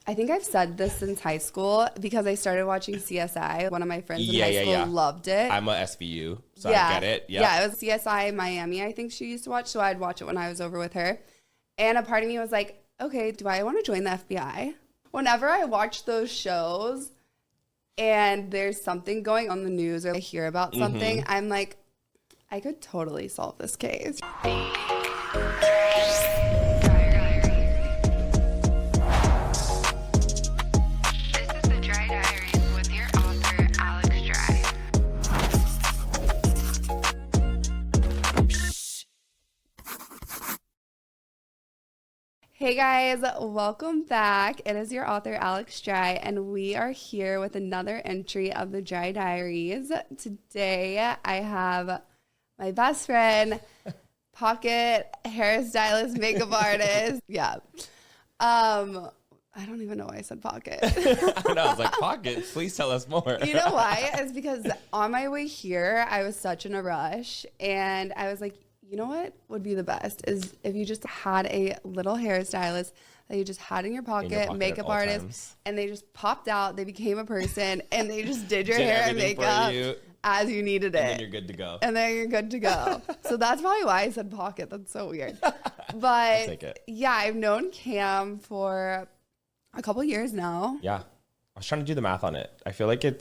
I think I've said this since high school because I started watching CSI. One of my friends in high school loved it. I'm a SVU, so I get it. Yeah, it was CSI Miami, I think she used to watch, so I'd watch it when I was over with her. And a part of me was like, okay, do I want to join the FBI? Whenever I watch those shows and there's something going on the news or I hear about something, I'm like, I could totally solve this case. Dry Diaries with your author, Alex Dry. Hey guys, welcome back. It is your author, Alex Dry, and we are here with another entry of the Dry Diaries. Today, I have my best friend, Pocket hairstylist, makeup artist. Yeah. I don't even know why I said Pocket. I know, I was like, Pocket, please tell us more. You know why? It's because on my way here, I was such in a rush, and I was like, you know what would be the best is if you just had a little hairstylist that you just had in your pocket makeup artist, and they just popped out, they became a person, and they just did your hair and makeup as you needed it. And then you're good to go. And then you're good to go. So that's probably why I said Pocket. That's so weird. But yeah, I've known Cam for a couple years now. Yeah. I was trying to do the math on it. I feel like I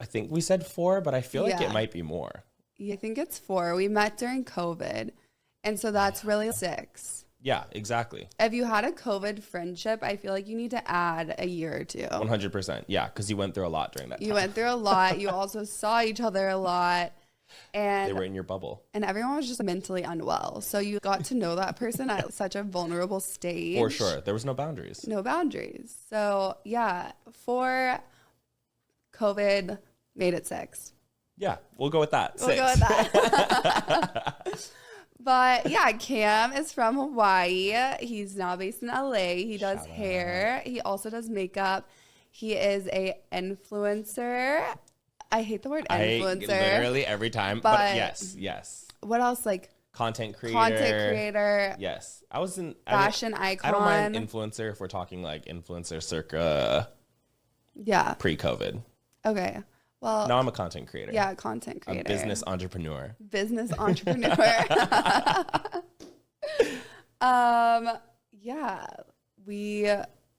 think we said 4, but I feel like it might be more. I think it's 4. We met during COVID, and so that's really 6. Yeah, exactly. If you had a COVID friendship, I feel like you need to add a year or 2. 100%. Yeah, because you went through a lot during that time. You went through a lot. You also saw each other a lot. And they were in your bubble. And everyone was just mentally unwell. So you got to know that person at such a vulnerable stage. For sure. There was no boundaries. No boundaries. So yeah, 4, COVID made it 6. Yeah, we'll go with that. 6. We'll go with that. But yeah, Cam is from Hawaii. He's now based in LA. He does hair. He also does makeup. He is a influencer. I hate the word influencer. Literally every time. But yes. What else? Like content creator. Content creator. Yes. I was in fashion icon. I don't mind influencer if we're talking like influencer circa pre-COVID. Okay. Well, now I'm a content creator. Yeah, content creator. A business entrepreneur. Yeah, we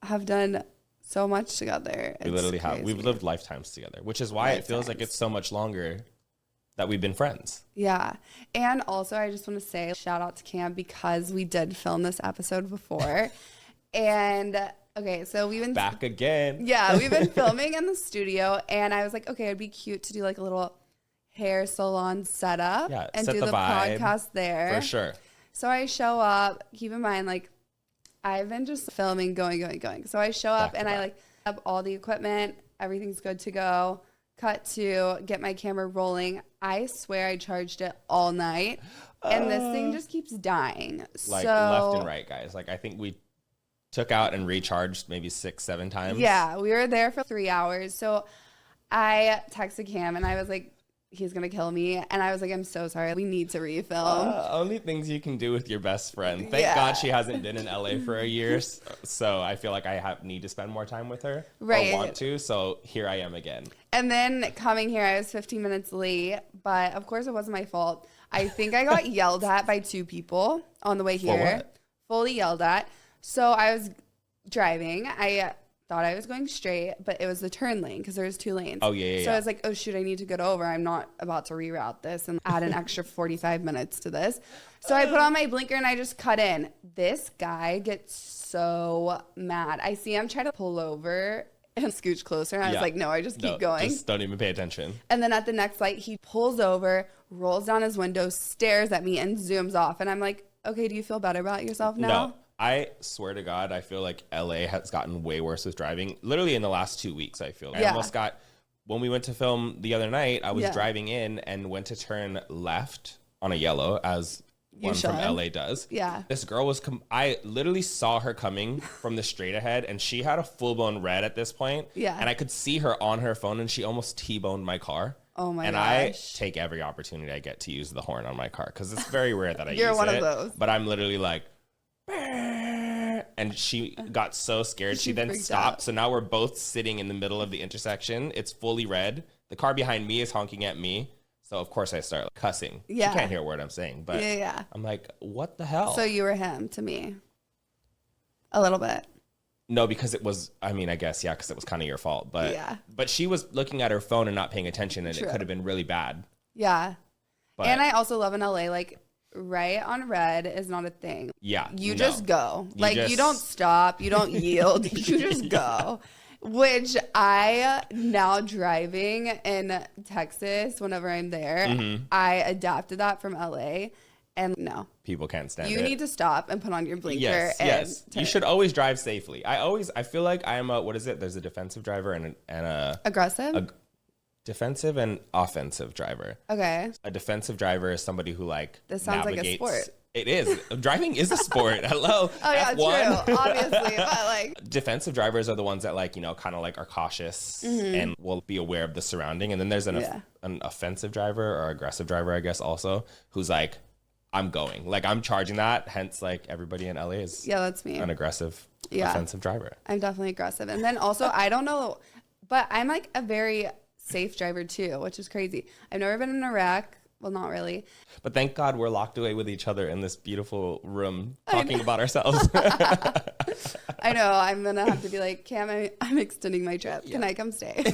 have done so much together. We literally have. We've lived lifetimes together, which is why it feels like it's so much longer that we've been friends. Yeah. And also, I just want to say shout out to Cam because we did film this episode before. And okay, so we've been back again. Yeah, we've been filming in the studio, and I was like, okay, it'd be cute to do like a little hair salon setup and do the podcast there. For sure. So I show up. Keep in mind, like, I've been just filming, going. So I show up and I like have all the equipment. Everything's good to go. Cut to get my camera rolling. I swear I charged it all night, and this thing just keeps dying. Like left and right, guys. Like I think we took out and recharged maybe 6-7 times. Yeah, we were there for 3 hours. So I texted Cam and I was like, he's going to kill me. And I was like, I'm so sorry. We need to refilm. Only things you can do with your best friend. Thank God she hasn't been in LA for a year. So I feel like I need to spend more time with her. Right. I want to. So here I am again. And then coming here, I was 15 minutes late. But of course, it wasn't my fault. I think I got yelled at by 2 people on the way here. For what? Fully yelled at. So I was driving. I thought I was going straight, but it was the turn lane because there was 2 lanes. Oh, yeah. So I was like, oh, shoot, I need to get over. I'm not about to reroute this and add an extra 45 minutes to this. So I put on my blinker and I just cut in. This guy gets so mad. I see him try to pull over and scooch closer. And I was like, no, I just keep going. Just don't even pay attention. And then at the next light, he pulls over, rolls down his window, stares at me, and zooms off. And I'm like, okay, do you feel better about yourself now? No. I swear to God, I feel like LA has gotten way worse with driving. Literally in the last 2 weeks, I feel. I almost got, when we went to film the other night, I was driving in and went to turn left on a yellow as one from LA does. Yeah. This girl was, I literally saw her coming from the straight ahead and she had a full-blown red at this point. Yeah. And I could see her on her phone and she almost T-boned my car. Oh my gosh. And I take every opportunity I get to use the horn on my car because it's very rare that I use it. You're one of those. But I'm literally like, and she got so scared. She then stopped. So now we're both sitting in the middle of the intersection. It's fully red. The car behind me is honking at me. So, of course, I start like, cussing. Yeah. She can't hear a word I'm saying. But I'm like, what the hell? So you were him to me. A little bit. No, because it was, I mean, I guess, because it was kind of your fault. But she was looking at her phone and not paying attention, and it could have been really bad. Yeah. But, and I also love in LA, like, right on red is not a thing. Yeah. You just go. You don't stop. You don't yield. You just go. Which I, now driving in Texas, whenever I'm there, I adapted that from LA. And no. People can't stand it. You need to stop and put on your blinker. Yes. You should always drive safely. I feel like I am a, what is it? There's a defensive driver and a... Aggressive? Defensive and offensive driver. Okay. A defensive driver is somebody who this sounds navigates. like a sport. It is. Driving is a sport. Hello. Oh yeah, F1. true. Obviously, but defensive drivers are the ones that kind of are cautious and will be aware of the surrounding. And then there's an offensive driver or aggressive driver, I guess, also who's like, I'm going. I'm charging that. Hence, everybody in LA is that's me. An aggressive, offensive driver. I'm definitely aggressive. And then also, I don't know, but I'm a very safe driver too, which is crazy. I've never been in a wreck. Well, not really. But thank God we're locked away with each other in this beautiful room talking about ourselves. I know. I'm going to have to be like, Cam, I'm extending my trip. Yeah. Can I come stay?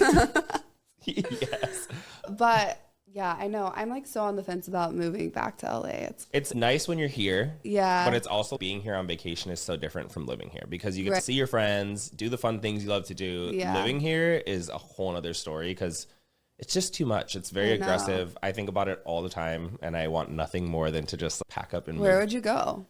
Yes. But yeah, I know. I'm so on the fence about moving back to LA. It's nice when you're here. Yeah. But it's also being here on vacation is so different from living here because you get to see your friends, do the fun things you love to do. Yeah. Living here is a whole other story because it's just too much. It's very aggressive. I think about it all the time, and I want nothing more than to just pack up and move. Where would you go?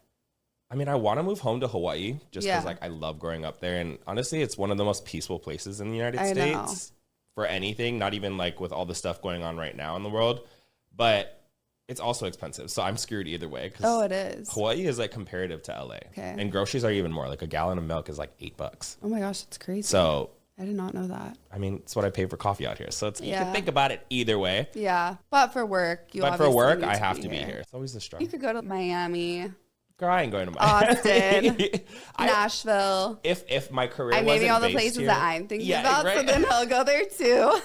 I mean, I want to move home to Hawaii just because I love growing up there. And honestly, it's one of the most peaceful places in the United States for anything, not even with all the stuff going on right now in the world. But it's also expensive. So I'm screwed either way. It is. Hawaii is comparative to LA. Okay. And groceries are even more. A gallon of milk is $8. Oh my gosh, that's crazy. So I did not know that. I mean, it's what I pay for coffee out here. So you can think about it either way. Yeah. But for work, I have to be here. It's always a struggle. You could go to Miami. Girl, I ain't going to Miami. Austin. Nashville. If my career I'm naming all the places here, that I'm thinking about, so then he'll go there too.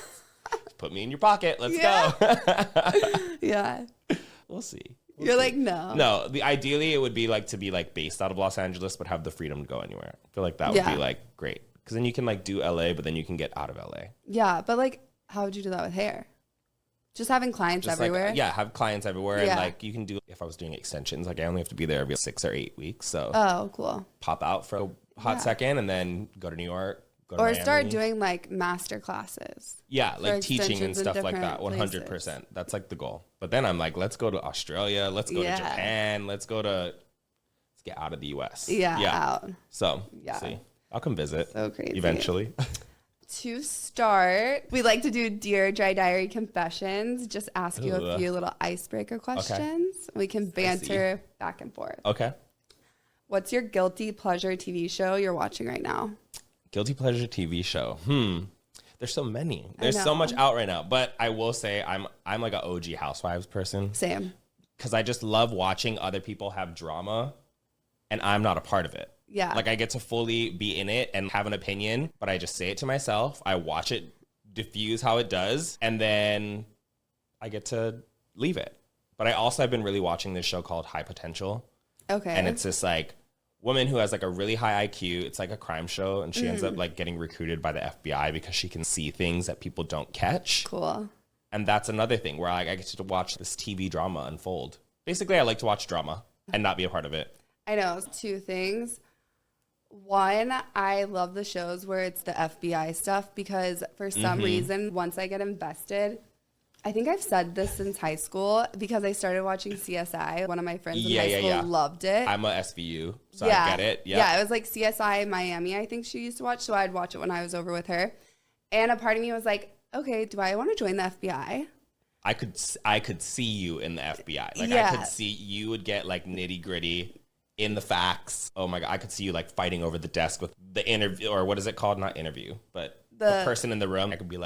Put me in your pocket. Let's go. Yeah. We'll see. You're no. No, ideally it would be to be based out of Los Angeles, but have the freedom to go anywhere. I feel that would be great. Because then you can do LA, but then you can get out of LA. Yeah, but how would you do that with hair? Just having clients everywhere? Have clients everywhere. Yeah. And you can do, if I was doing extensions, I only have to be there every 6 or 8 weeks. So oh, cool. Pop out for a hot second and then go to New York. Go to or Miami. Start doing master classes. Yeah, teaching and stuff like that. 100%. Places. That's the goal. But then I'm let's go to Australia. Let's go to Japan. Let's get out of the US. Yeah. Out. So, see. I'll come visit. So crazy. Eventually. To start, we like to do Dear Dry Diary confessions. Just ask you a few little icebreaker questions. Okay. We can banter back and forth. Okay. What's your guilty pleasure TV show you're watching right now? Guilty pleasure TV show. There's so many. There's so much out right now. But I will say I'm an OG Housewives person. Same. Because I just love watching other people have drama, and I'm not a part of it. Yeah. I get to fully be in it and have an opinion, but I just say it to myself. I watch it diffuse how it does, and then I get to leave it. But I also have been really watching this show called High Potential. Okay. And it's this woman who has a really high IQ. It's a crime show, and she ends up getting recruited by the FBI because she can see things that people don't catch. Cool. And that's another thing where I get to watch this TV drama unfold. Basically, I like to watch drama and not be a part of it. I know. 2 things. One, I love the shows where it's the FBI stuff because for some reason, once I get invested, I think I've said this since high school because I started watching CSI. One of my friends in high school loved it. I'm a SVU, so I get it. Yeah, it was CSI Miami, I think she used to watch, so I'd watch it when I was over with her. And a part of me was okay, do I want to join the FBI? I could see you in the FBI. I could see you would get nitty gritty in the facts. Oh my God, I could see you fighting over the desk with the interview, or what is it called? Not interview, but the person in the room. I could be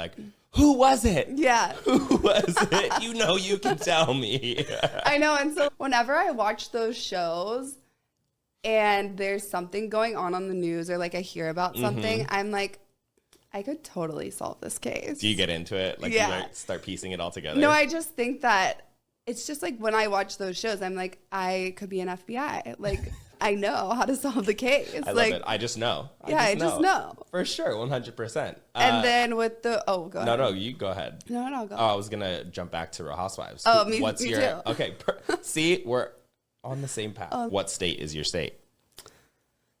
who was it? Yeah. Who was it? You can tell me. I know. And so whenever I watch those shows, and there's something going on the news, or like I hear about something, I'm like, I could totally solve this case. Do you get into it? Like, you like start piecing it all together? No, I just think that it's just like when I watch those shows, I'm like, I could be an FBI. Like, I know how to solve the case. I love it. I just know. I just know. For sure, 100%. And then with the, go ahead. No, you go ahead. No, go. Oh, I was going to jump back to Real Housewives. Oh, me too. Okay, see, we're on the same path. What state is your state?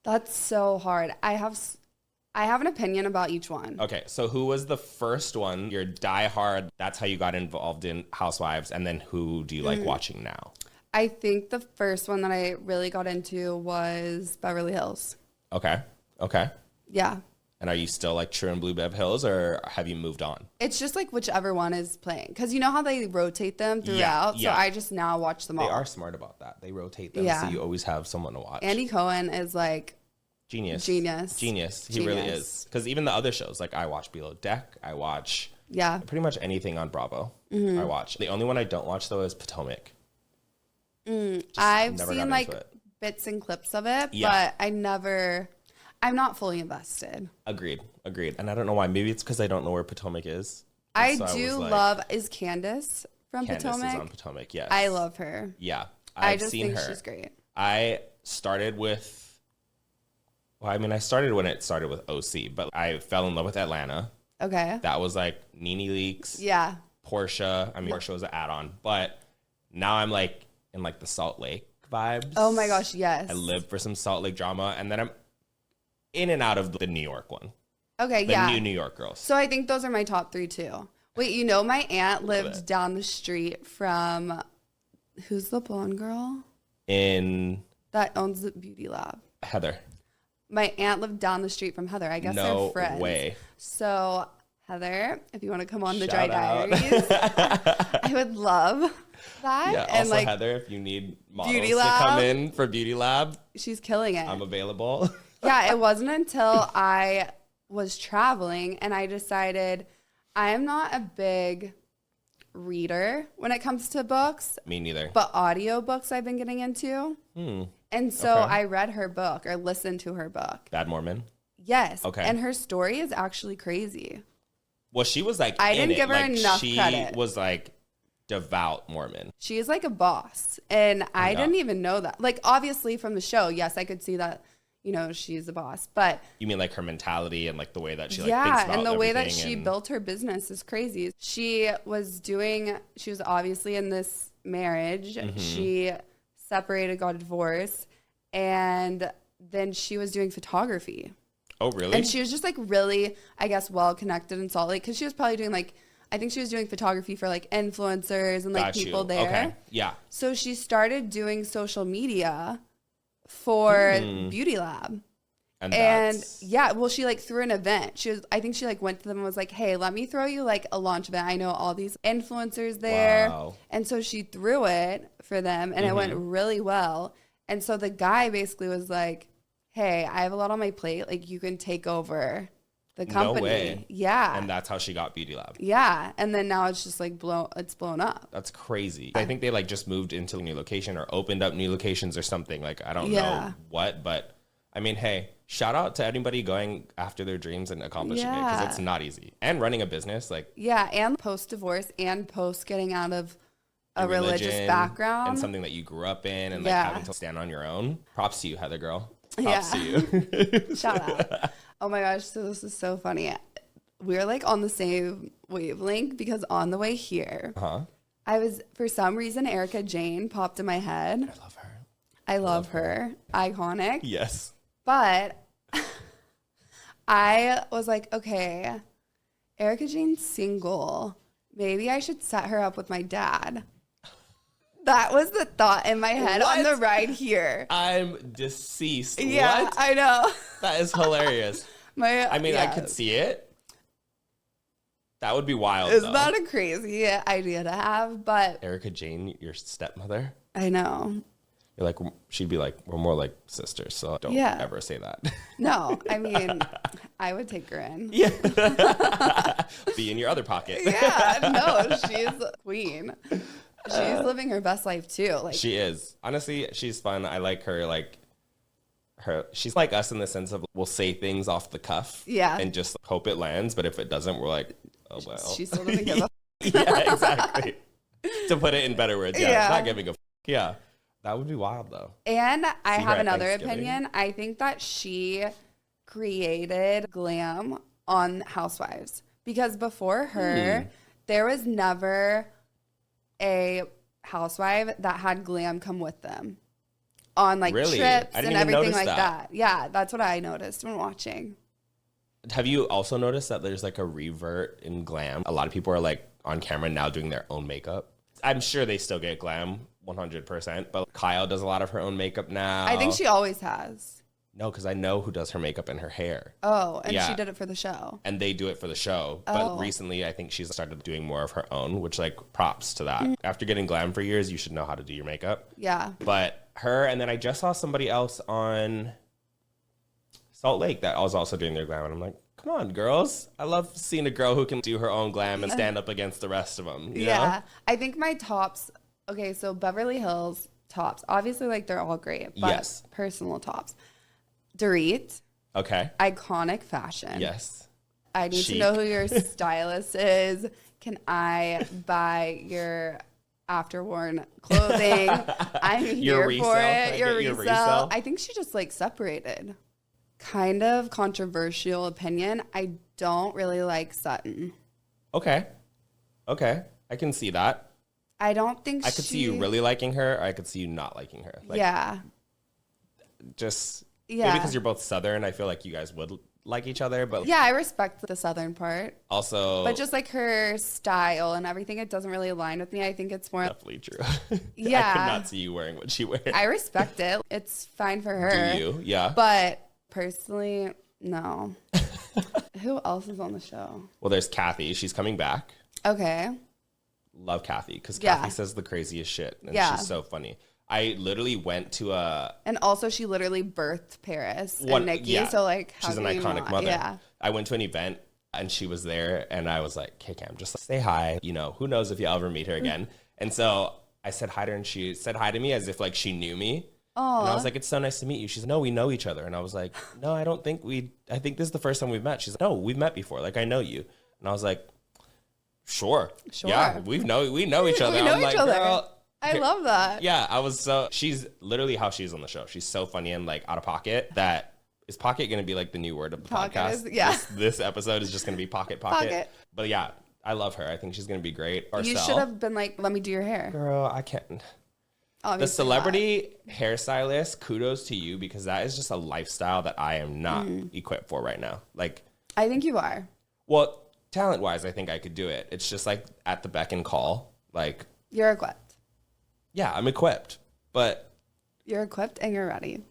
That's so hard. I have an opinion about each one. Okay, so who was the first one? Your diehard, that's how you got involved in Housewives, and then who do you like watching now? I think the first one that I really got into was Beverly Hills. Okay. Yeah. And are you still like true and blue Bev Hills, or have you moved on? It's just like whichever one is playing. Because you know how they rotate them throughout? Yeah. So I just now watch them all. They are smart about that. They rotate them, so you always have someone to watch. Andy Cohen is like... Genius. He really is. Because even the other shows, like I watch Below Deck, I watch pretty much anything on Bravo. I watch. The only one I don't watch, though, is Potomac. I've seen like bits and clips of it, but I'm not fully invested. Agreed. And I don't know why. Maybe it's because I don't know where Potomac is. I love, is Candace from Potomac? Candace is on Potomac, yes. I love her. Yeah. I just think she's great. I started with, I started when it started with OC, but I fell in love with Atlanta. Okay. That was like Nene Leakes. Yeah. Portia. Portia was an add-on, but now I'm like in like the Salt Lake vibes. Oh my gosh, yes. I live for some Salt Lake drama, and then I'm in and out of the New York one. Okay, the new New York girls. So I think those are my top 3 too. Wait, my aunt lived down the street from, who's the blonde girl? That owns the beauty lab. Heather. My aunt lived down the street from Heather. I guess they're friends. No way. So Heather, if you want to come on the Dry Diaries, I would love that. Yeah, and also Heather, if you need models Beauty to Lab, come in for Beauty Lab, she's killing it. I'm available. Yeah, it wasn't until I was traveling and I decided I am not a big reader when it comes to books. Me neither. But audiobooks I've been getting into. And so I read her book or listened to her book. Bad Mormon? Yes. Okay. And her story is actually crazy. Well, she was like, I didn't give her enough credit. She was like devout Mormon. She is like a boss. And I didn't even know that. Like, obviously from the show, yes, I could see that, she's a boss. But you mean like her mentality and like the way that she thinks about everything? And the way that she built her business is crazy. She was obviously in this marriage. She separated, got a divorce, and then she was doing photography. Oh, really? And she was just like really, I guess, well connected in Salt Lake because she was probably doing I think she was doing photography for like influencers and like people there. Okay. Yeah. So she started doing social media for Beauty Lab. And she like threw an event. I think she like went to them and was like, hey, let me throw you like a launch event. I know all these influencers there. Wow. And so she threw it for them and it went really well. And so the guy basically was like, hey, I have a lot on my plate. Like, you can take over the company. No way. Yeah. And that's how she got Beauty Lab. Yeah. And then now it's just like blown up. That's crazy. I think they like just moved into a new location or opened up new locations or something. Like, I don't know what, but I mean, hey, shout out to anybody going after their dreams and accomplishing it because it's not easy. And running a business, like. Yeah. And post-divorce and post getting out of a religious background. And something that you grew up in and like having to stand on your own. Props to you, Heather girl. Props to you. Shout out. Oh my gosh, so this is so funny. We're like on the same wavelength because on the way here, for some reason, Erica Jane popped in my head. I love her. Iconic. Yes. But I was like, okay, Erica Jane's single. Maybe I should set her up with my dad. That was the thought in my head on the ride here. I'm deceased. Yeah, what? I know. That is hilarious. I could see it. That would be wild. It's not a crazy idea to have, but Erica Jane, your stepmother. I know. You're like, she'd be like, we're more like sisters, so don't ever say that. No, I mean, I would take her in. Yeah. Be in your other pocket. Yeah, no, she's a queen. She's living her best life too. Like, she is. Honestly, she's fun. I like her like she's like us in the sense of we'll say things off the cuff. Yeah. And just hope it lands. But if it doesn't, we're like, oh, well. She still doesn't give a Yeah, exactly. To put it in better words. Yeah. Not giving a Yeah. That would be wild, though. And I have another opinion. I think that she created glam on Housewives. Because before her, there was never a housewife that had glam come with them on like trips and everything like that. Yeah, that's what I noticed when watching. Have you also noticed that there's like a revert in glam? A lot of people are like on camera now doing their own makeup. I'm sure they still get glam 100%, but Kyle does a lot of her own makeup now. I think she always has. No, because I know who does her makeup and her hair. Oh, and she did it for the show. And they do it for the show. But recently, I think she's started doing more of her own, which like props to that. After getting glam for years, you should know how to do your makeup. Yeah. But her, and then I just saw somebody else on Salt Lake that was also doing their glam. And I'm like, come on, girls. I love seeing a girl who can do her own glam and stand up against the rest of them. You know? I think my tops, okay, so Beverly Hills tops, obviously like they're all great, but personal tops. Dorit. Okay. Iconic fashion. Yes. I need to know who your stylist is. Can I buy your afterworn clothing? I'm here for it. Your resale. I think she just like separated. Kind of controversial opinion. I don't really like Sutton. Okay. I can see that. I don't think I could see you really liking her, or I could see you not liking her. Like, just maybe because you're both Southern, I feel like you guys would like each other. But yeah, I respect the Southern part. Also, but just like her style and everything, it doesn't really align with me. I think it's more definitely true. Yeah, I could not see you wearing what she wears. I respect it. It's fine for her. Do you? Yeah. But personally, no. Who else is on the show? Well, there's Kathy. She's coming back. Okay. Love Kathy because Kathy says the craziest shit. And she's so funny. I literally went to a... And also she literally birthed Paris and Nikki. Yeah. So like, how she's an iconic mother. Yeah. I went to an event and she was there and I was like, hey, Cam, just say hi. You know, who knows if you'll ever meet her again. And so I said hi to her and she said hi to me as if like she knew me. Aww. And I was like, it's so nice to meet you. She's like, no, we know each other. And I was like, no, I don't think I think this is the first time we've met. She's like, no, we've met before. Like, I know you. And I was like, sure. Yeah, we know each other. We know each other. Girl, I love that. Yeah, she's literally how she's on the show. She's so funny and like out of pocket that is pocket going to be like the new word of the podcast? This episode is just going to be pocket. But yeah, I love her. I think she's going to be great. You should have been like, let me do your hair. Girl, I can't. Obviously the celebrity hairstylist, kudos to you because that is just a lifestyle that I am not equipped for right now. Like, I think you are. Well, talent-wise, I think I could do it. It's just like at the beck and call. Like, you're equipped. Yeah, I'm equipped, but you're equipped and you're ready.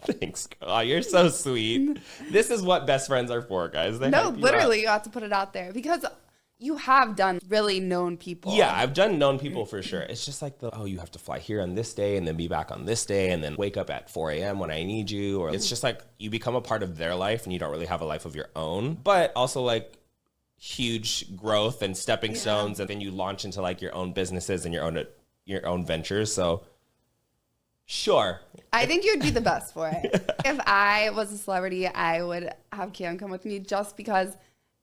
Thanks, girl. Oh, you're so sweet. This is what best friends are for, guys. No, literally, you have to put it out there because you have done really known people. Yeah, I've done known people for sure. It's just like you have to fly here on this day and then be back on this day and then wake up at 4 a.m. when I need you. Or it's just like you become a part of their life and you don't really have a life of your own. But also like huge growth and stepping stones, and then you launch into like your own businesses and your own ventures. So sure. I think you'd be the best for it. If I was a celebrity, I would have Cam come with me just because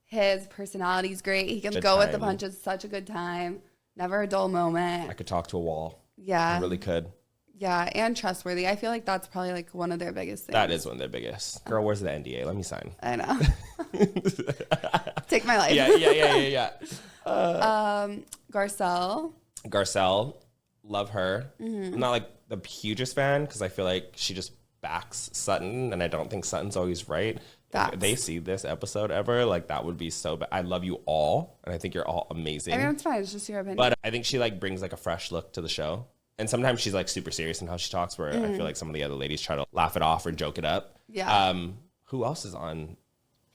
his personality is great. He can go with the punches. Such a good time. Never a dull moment. I could talk to a wall. Yeah. I really could. Yeah, and trustworthy. I feel like that's probably like one of their biggest things. That is one of their biggest. Girl, where's the NDA? Let me sign. I know. Take my life. Yeah. Garcelle. Love her. I'm not like the hugest fan because I feel like she just backs Sutton, and I don't think Sutton's always right. If they see this episode ever, like that would be so bad. I love you all, and I think you're all amazing. I mean, it's fine. It's just your opinion. But I think she like brings like a fresh look to the show. And sometimes she's like super serious in how she talks, where I feel like some of the other ladies try to laugh it off or joke it up. Yeah. Who else is on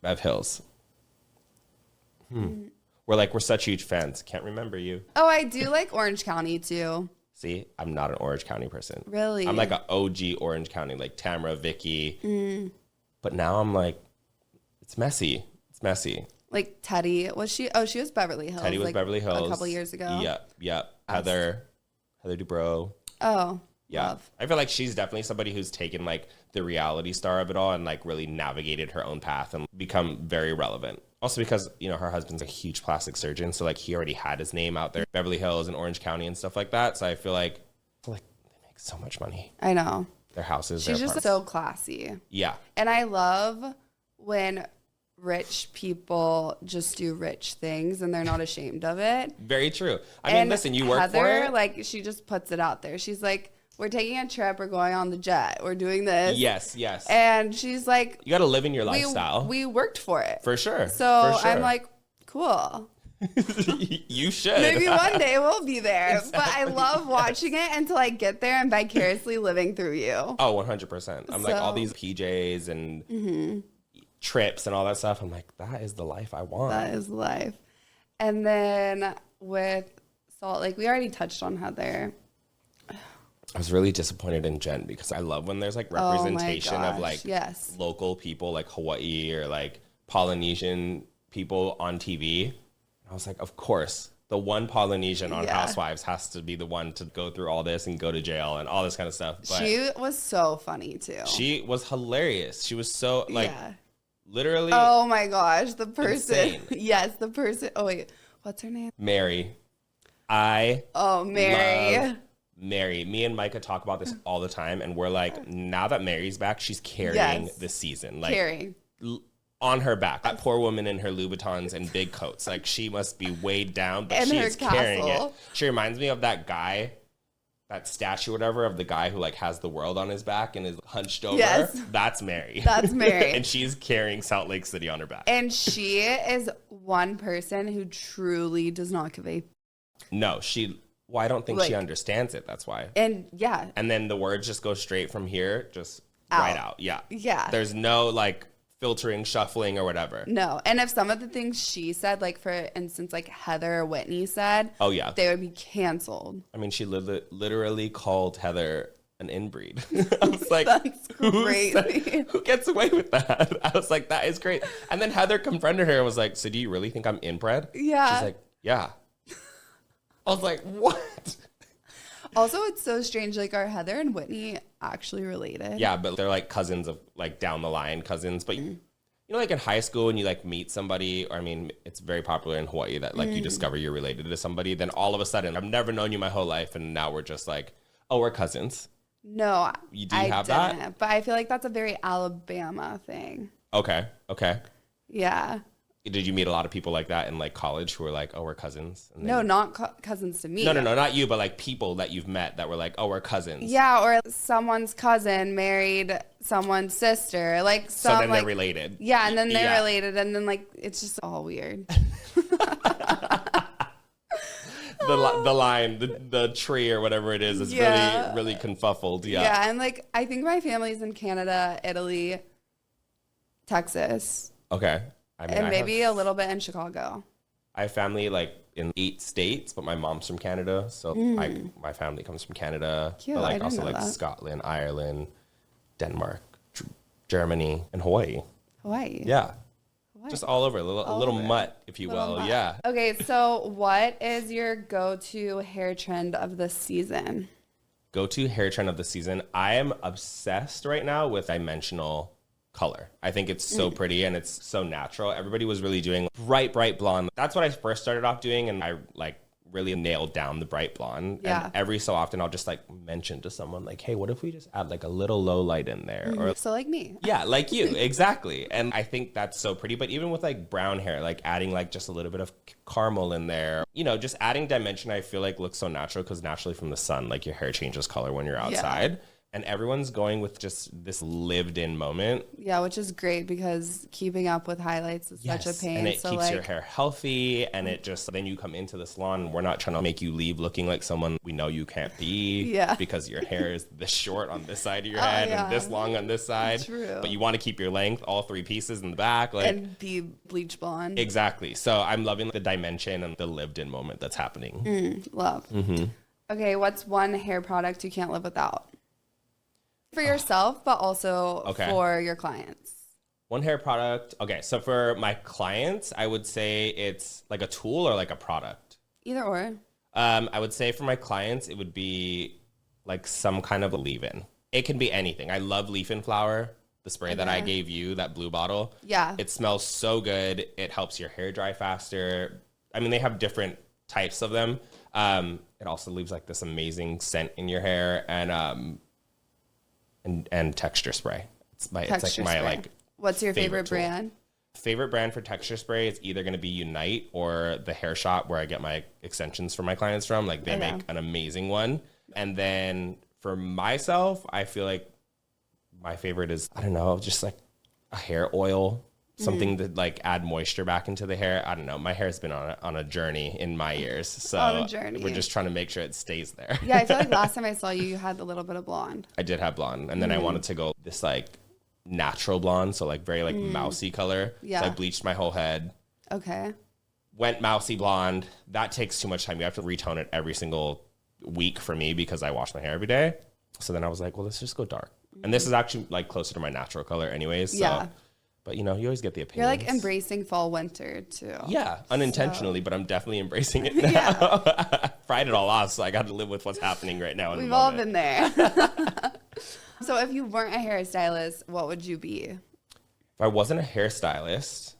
Bev Hills? We're such huge fans. Can't remember you. Oh, I do like Orange County too. See, I'm not an Orange County person. Really? I'm like an OG Orange County, like Tamara, Vicky. But now I'm like, it's messy. It's messy. Like Teddy. Was she? Oh, she was Beverly Hills. Teddy was like Beverly Hills. A couple years ago. Yep. Heather Dubrow. Oh. Yeah. Love. I feel like she's definitely somebody who's taken like the reality star of it all and like really navigated her own path and become very relevant. Also because, you know, her husband's a huge plastic surgeon. So like he already had his name out there, Beverly Hills and Orange County and stuff like that. So I feel like they make so much money. I know. Their houses. She's just so classy. Yeah. And I love when rich people just do rich things and they're not ashamed of it. Very true. I mean, listen, you work for it. Like, she just puts it out there. She's like, we're taking a trip. We're going on the jet. We're doing this. Yes, yes. And she's like, you got to live in your lifestyle. We worked for it. For sure. So I'm like, cool. You should. Maybe one day we'll be there. Exactly. But I love watching it until I get there and vicariously living through you. Oh, 100%. I'm like all these PJs and trips and all that stuff. I'm like, that is the life I want. That is life. And then with Salt Lake, we already touched on Heather. I was really disappointed in Jen because I love when there's like representation of like local people like Hawaii or like Polynesian people on TV. I was like, of course, the one Polynesian on Housewives has to be the one to go through all this and go to jail and all this kind of stuff. But she was so funny too. She was hilarious. She was so like literally. Oh my gosh, the person. Insane. Yes, the person. Oh wait, what's her name? Mary. Mary. Love Mary. Me and Micah talk about this all the time, and we're like, now that Mary's back, she's carrying this season. Like on her back. That poor woman in her Louboutins and big coats. Like she must be weighed down, but she is carrying it. She reminds me of that guy, that statue, whatever, of the guy who like has the world on his back and is hunched over. Yes. That's Mary. That's Mary. And she's carrying Salt Lake City on her back. And she is one person who truly does not give a. No, I don't think she understands it. That's why. And and then the words just go straight from here, just right out. Yeah. There's no like filtering, shuffling, or whatever. No. And if some of the things she said, like for instance, like Heather or Whitney said, they would be canceled. I mean, she literally called Heather an inbreed. I was like, that's crazy. Who gets away with that? I was like, that is great. And then Heather confronted her and was like, so do you really think I'm inbred? Yeah. She's like, yeah. I was like, what? Also, it's so strange. Like, are Heather and Whitney actually related? Yeah, but they're like cousins of like down the line cousins. But you know, like in high school when you like meet somebody, or I mean, it's very popular in Hawaii that like you discover you're related to somebody. Then all of a sudden, I've never known you my whole life. And now we're just like, oh, we're cousins. No, I didn't. But I feel like that's a very Alabama thing. Okay. Yeah. Did you meet a lot of people like that in like college who were like, oh, we're cousins? And no, not cousins to me. No, not you, but like people that you've met that were like, oh, we're cousins. Yeah, or someone's cousin married someone's sister. Like so then they're related. Yeah, and then they're related, and then like it's just all weird. The line, the tree or whatever it is really, really confuffled. Yeah. Yeah, and like I think my family's in Canada, Italy, Texas. Okay. I mean, and maybe a little bit in Chicago. I have family like in 8 states, but my mom's from Canada, so my family comes from Canada. Cute. But like I also like that. Scotland, Ireland, Denmark, Germany, and Hawaii. Yeah. Hawaii. Just all over, a little mutt, if you will. Mutt. Yeah. Okay, so what is your go-to hair trend of the season? Go-to hair trend of the season. I am obsessed right now with dimensional color. I think it's so pretty and it's so natural. Everybody was really doing bright blonde. That's what I first started off doing, and I like really nailed down the bright blonde. Yeah. And every so often I'll just like mention to someone like, hey, what if we just add like a little low light in there? Or so like me. Yeah, like you. Exactly. And I think that's so pretty. But even with like brown hair, like adding like just a little bit of caramel in there, you know, just adding dimension, I feel like looks so natural because naturally from the sun, like your hair changes color when you're outside. Yeah. And everyone's going with just this lived-in moment. Yeah, which is great because keeping up with highlights is such a pain. And it keeps your hair healthy, and it just, then you come into the salon, and we're not trying to make you leave looking like someone we know you can't be because your hair is this short on this side of your head and this long on this side. True. But you want to keep your length, all 3 pieces in the back. Like, and be bleach blonde. Exactly. So I'm loving the dimension and the lived-in moment that's happening. Love. Okay, what's one hair product you can't live without? For yourself, but also for your clients. One hair product. Okay, so for my clients, I would say it's like a tool or like a product. Either or. I would say for my clients, it would be like some kind of a leave-in. It can be anything. I love leaf and flower. The spray that I gave you, that blue bottle. Yeah. It smells so good. It helps your hair dry faster. I mean, they have different types of them. It also leaves like this amazing scent in your hair, and texture spray. It's like my like. What's your favorite brand? Favorite brand for texture spray is either going to be Unite or the hair shop where I get my extensions for my clients from. Like they make an amazing one. And then for myself, I feel like my favorite is, I don't know, just like a hair oil, something to like add moisture back into the hair. I don't know. My hair's been on a journey in my years. So we're just trying to make sure it stays there. Yeah, I feel like last time I saw you, you had a little bit of blonde. I did have blonde. And then I wanted to go this like natural blonde, so like very like mousy color. Yeah. So I bleached my whole head. Okay. Went mousy blonde. That takes too much time. You have to retone it every single week for me because I wash my hair every day. So then I was like, well, let's just go dark. And this is actually like closer to my natural color anyways. So. Yeah. But you know, you always get the opinions. You're like embracing fall winter too. Yeah, unintentionally, but I'm definitely embracing it now. Yeah. Fried it all off, so I got to live with what's happening right now. We've all been there. So if you weren't a hairstylist, what would you be? If I wasn't a hairstylist,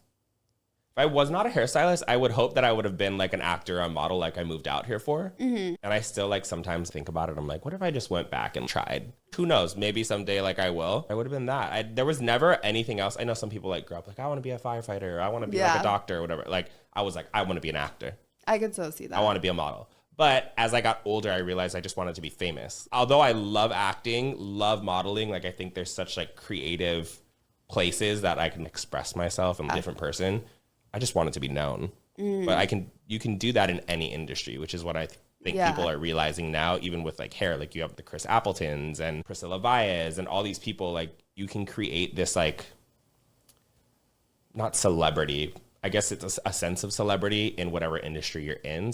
if I was not a hairstylist, I would hope that I would have been like an actor or a model like I moved out here for. Mm-hmm. And I still like sometimes think about it. I'm like, what if I just went back and tried? Who knows? Maybe someday like I will. I would have been that. There was never anything else. I know some people like grow up like, I want to be a firefighter. Or I want to be like a doctor or whatever. Like I was like, I want to be an actor. I could so see that. I want to be a model. But as I got older, I realized I just wanted to be famous. Although I love acting, love modeling, like I think there's such like creative places that I can express myself. I'm a different person. I just wanted to be known. But you can do that in any industry, which is what I think people are realizing now, even with like hair. Like you have the Chris Appletons and Priscilla Baez and all these people, like you can create this like, not celebrity, I guess it's a sense of celebrity in whatever industry you're in.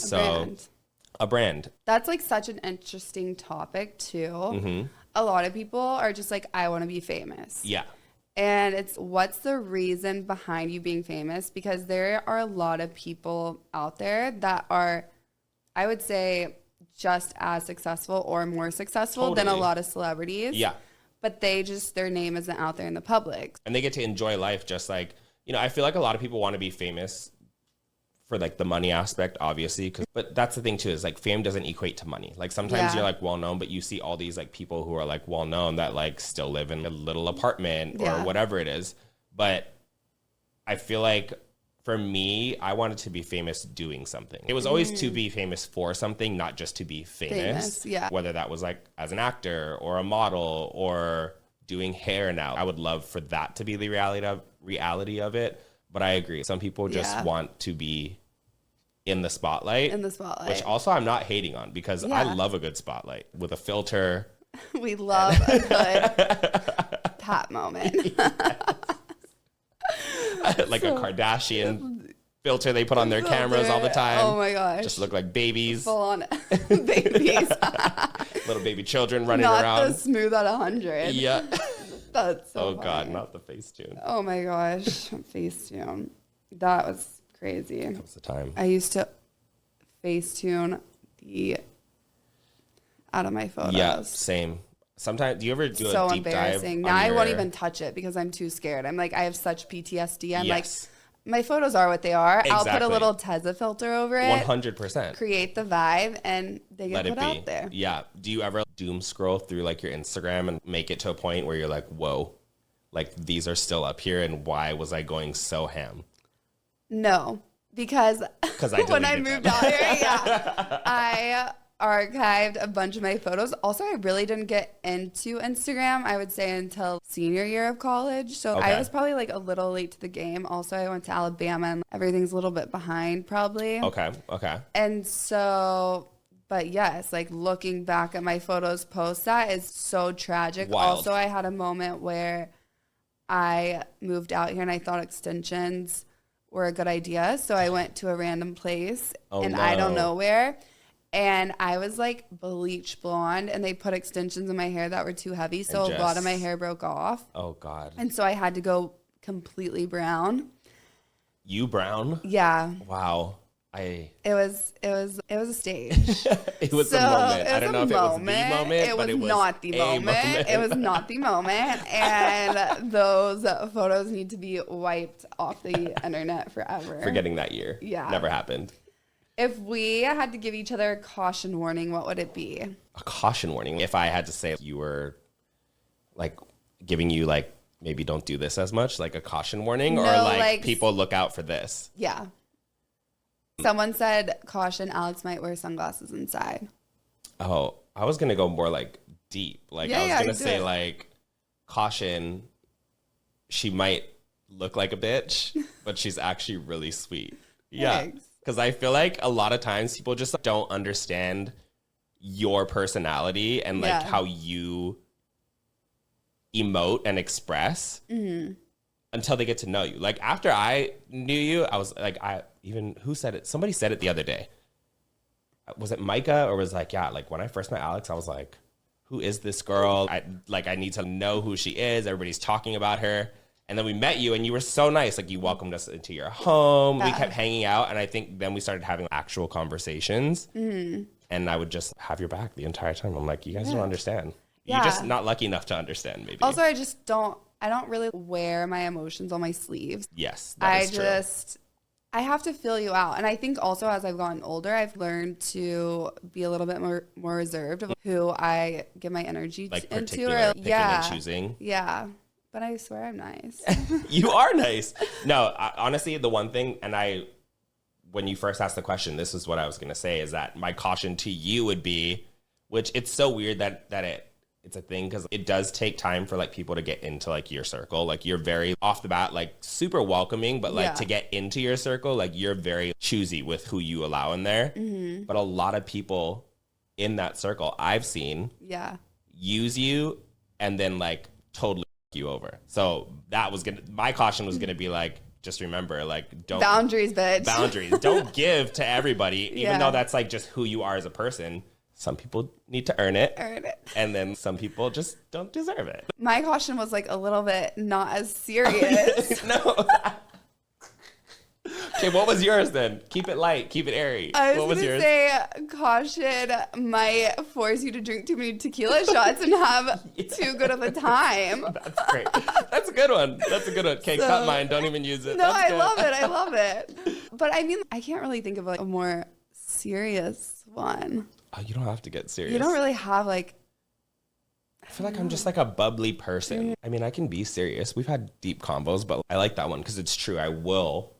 A brand. That's like such an interesting topic too. Mm-hmm. A lot of people are just like, I want to be famous. Yeah. And it's what's the reason behind you being famous? Because there are a lot of people out there that are, I would say, just as successful or more successful than a lot of celebrities. Yeah. But their name isn't out there in the public. And they get to enjoy life just like, you know, I feel like a lot of people want to be famous for like the money aspect, obviously. But that's the thing too, is like fame doesn't equate to money. Like sometimes you're like well known, but you see all these like people who are like well known that like still live in a little apartment or whatever it is. But I feel like for me, I wanted to be famous doing something. It was always to be famous for something, not just to be famous. Yeah. Whether that was like as an actor or a model or doing hair now. I would love for that to be the reality of it. But I agree. Some people just want to be in the spotlight. Which also I'm not hating on because I love a good spotlight with a filter. We love a good Pat moment. Like a Kardashian filter they put on their cameras all the time. Oh my gosh. Just look like babies. Full on babies. Little baby children running around. Not the smooth at 100. Yeah. That's so funny. God, not the Facetune. Oh my gosh, Facetune. That was crazy. That was the time. I used to Facetune the out of my photos. Yeah, same. Sometimes, do you ever do so a deep dive? So embarrassing. Now I won't even touch it because I'm too scared. I'm like, I have such PTSD. I'm like, my photos are what they are. Exactly. I'll put a little Tezza filter over it. 100%. Create the vibe and they get put out there. Yeah. Do you ever doom scroll through like your Instagram and make it to a point where you're like, whoa, like these are still up here and why was I going so ham? No, because when I moved out here, I archived a bunch of my photos. Also, I really didn't get into Instagram, I would say, until senior year of college. So I was probably like a little late to the game. Also, I went to Alabama and everything's a little bit behind probably. Okay. And so, but yes, like looking back at my photos post, that is so tragic. Wild. Also, I had a moment where I moved out here and I thought extensions were a good idea. So I went to a random place I don't know where. And I was like bleach blonde and they put extensions in my hair that were too heavy. So a lot of my hair broke off. Oh, God. And so I had to go completely brown. You brown? Yeah. Wow. It was a stage. It was a moment. I don't know if it was the moment, but it was not the moment. It was not the moment. And those photos need to be wiped off the internet forever. Forgetting that year. Yeah. Never happened. If we had to give each other a caution warning, what would it be? A caution warning. If I had to say you were like giving you like, maybe don't do this as much, like a caution warning, or like people look out for this. Yeah. Someone said, caution, Alex might wear sunglasses inside. Oh, I was going to go more like deep. Like I was going to say like, caution, she might look like a bitch, but she's actually really sweet. Yeah. Because I feel like a lot of times people just don't understand your personality and like how you emote and express until they get to know you. Like after I knew you, I was like, who said it? Somebody said it the other day. Was it Micah, or was like, yeah, like when I first met Alex, I was like, who is this girl? I need to know who she is. Everybody's talking about her. And then we met you and you were so nice. Like you welcomed us into your home. We kept hanging out. And I think then we started having actual conversations. And I would just have your back the entire time. I'm like, you guys don't understand. You're just not lucky enough to understand, maybe. Also, I don't really wear my emotions on my sleeves. Yes, that is true. I have to feel you out. And I think also as I've gotten older, I've learned to be a little bit more reserved of who I give my energy like into. Particular picking and choosing. Yeah. But I swear I'm nice. You are nice. No, honestly, the one thing, and when you first asked the question, this is what I was going to say, is that my caution to you would be, which it's so weird that it's a thing, because it does take time for like people to get into like your circle. Like you're very off the bat, like super welcoming, but like to get into your circle, like you're very choosy with who you allow in there. But a lot of people in that circle I've seen use you and then like totally you over. So that was my caution was gonna be like, just remember, like, don't boundaries, bitch. Boundaries. Don't give to everybody, even though that's like just who you are as a person. Some people need to earn it. And then some people just don't deserve it. My caution was like a little bit not as serious. No. Okay, what was yours then? Keep it light, keep it airy. I was going to say caution might force you to drink too many tequila shots and have too good of a time. That's great. That's a good one. Okay, cut mine. Don't even use it. No, I love it. But I mean, I can't really think of like a more serious one. Oh, you don't have to get serious. You don't really have like... I feel like I'm just like a bubbly person. I mean, I can be serious. We've had deep combos, but I like that one because it's true. I will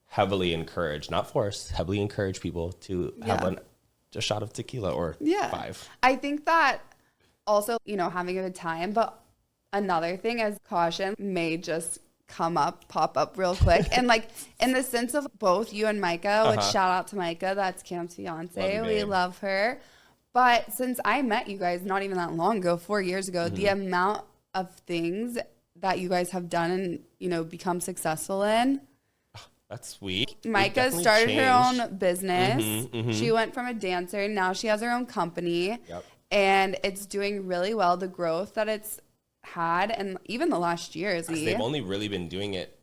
heavily encourage, not force, heavily encourage people to have a shot of tequila or 5. I think that also, having a good time, but another thing as caution may just pop up real quick. And like in the sense of both you and Micah, which shout out to Micah, that's Cam's fiance. We love her. But since I met you guys not even that long ago, 4 years ago, the amount of things that you guys have done and, become successful in. That's sweet. Micah started her own business. She went from a dancer, and now she has her own company. And it's doing really well, the growth that it's had, and even the last years. They've only really been doing it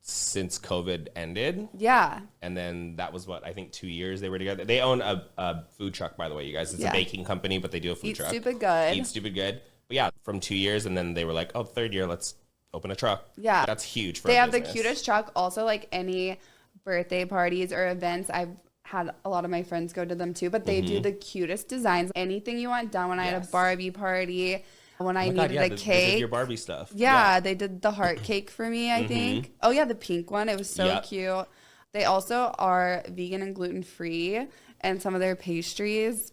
since COVID ended. Yeah. And then that was I think 2 years they were together. They own a food truck, by the way, you guys. It's a baking company, but they do a food truck. Eat stupid good. But yeah, from 2 years, and then they were like, oh, third year, let's open a truck. Yeah. That's huge for They a have business. the cutest truck. Also, like any birthday parties or events, I've had a lot of my friends go to them too, but they do the cutest designs. Anything you want done. When I had a Barbie party, when I needed a cake. They did your Barbie stuff. Yeah, they did the heart cake for me, I think. Oh yeah, the pink one. It was so cute. They also are vegan and gluten-free, and some of their pastries.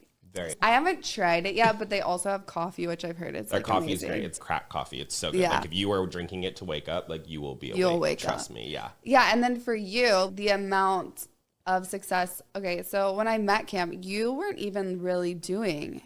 I haven't tried it yet, but they also have coffee, which I've heard is their like coffee amazing. is great. It's cracked coffee. It's so good. Yeah. Like if you were drinking it to wake up, like you will be awake. You'll wake Trust up. me. Yeah. Yeah, and then for you, the amount of success. Okay, so when I met Cam, you weren't even really doing,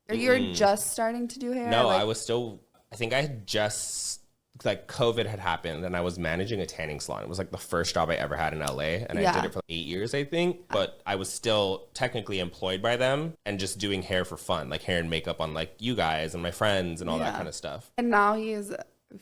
or you were just starting to do hair. No, I was still. I think I had just like COVID had happened, and I was managing a tanning salon. It was like the first job I ever had in LA, and I did it for 8 years, I think. But I was still technically employed by them and just doing hair for fun, like hair and makeup on like you guys and my friends and all that kind of stuff. And now he's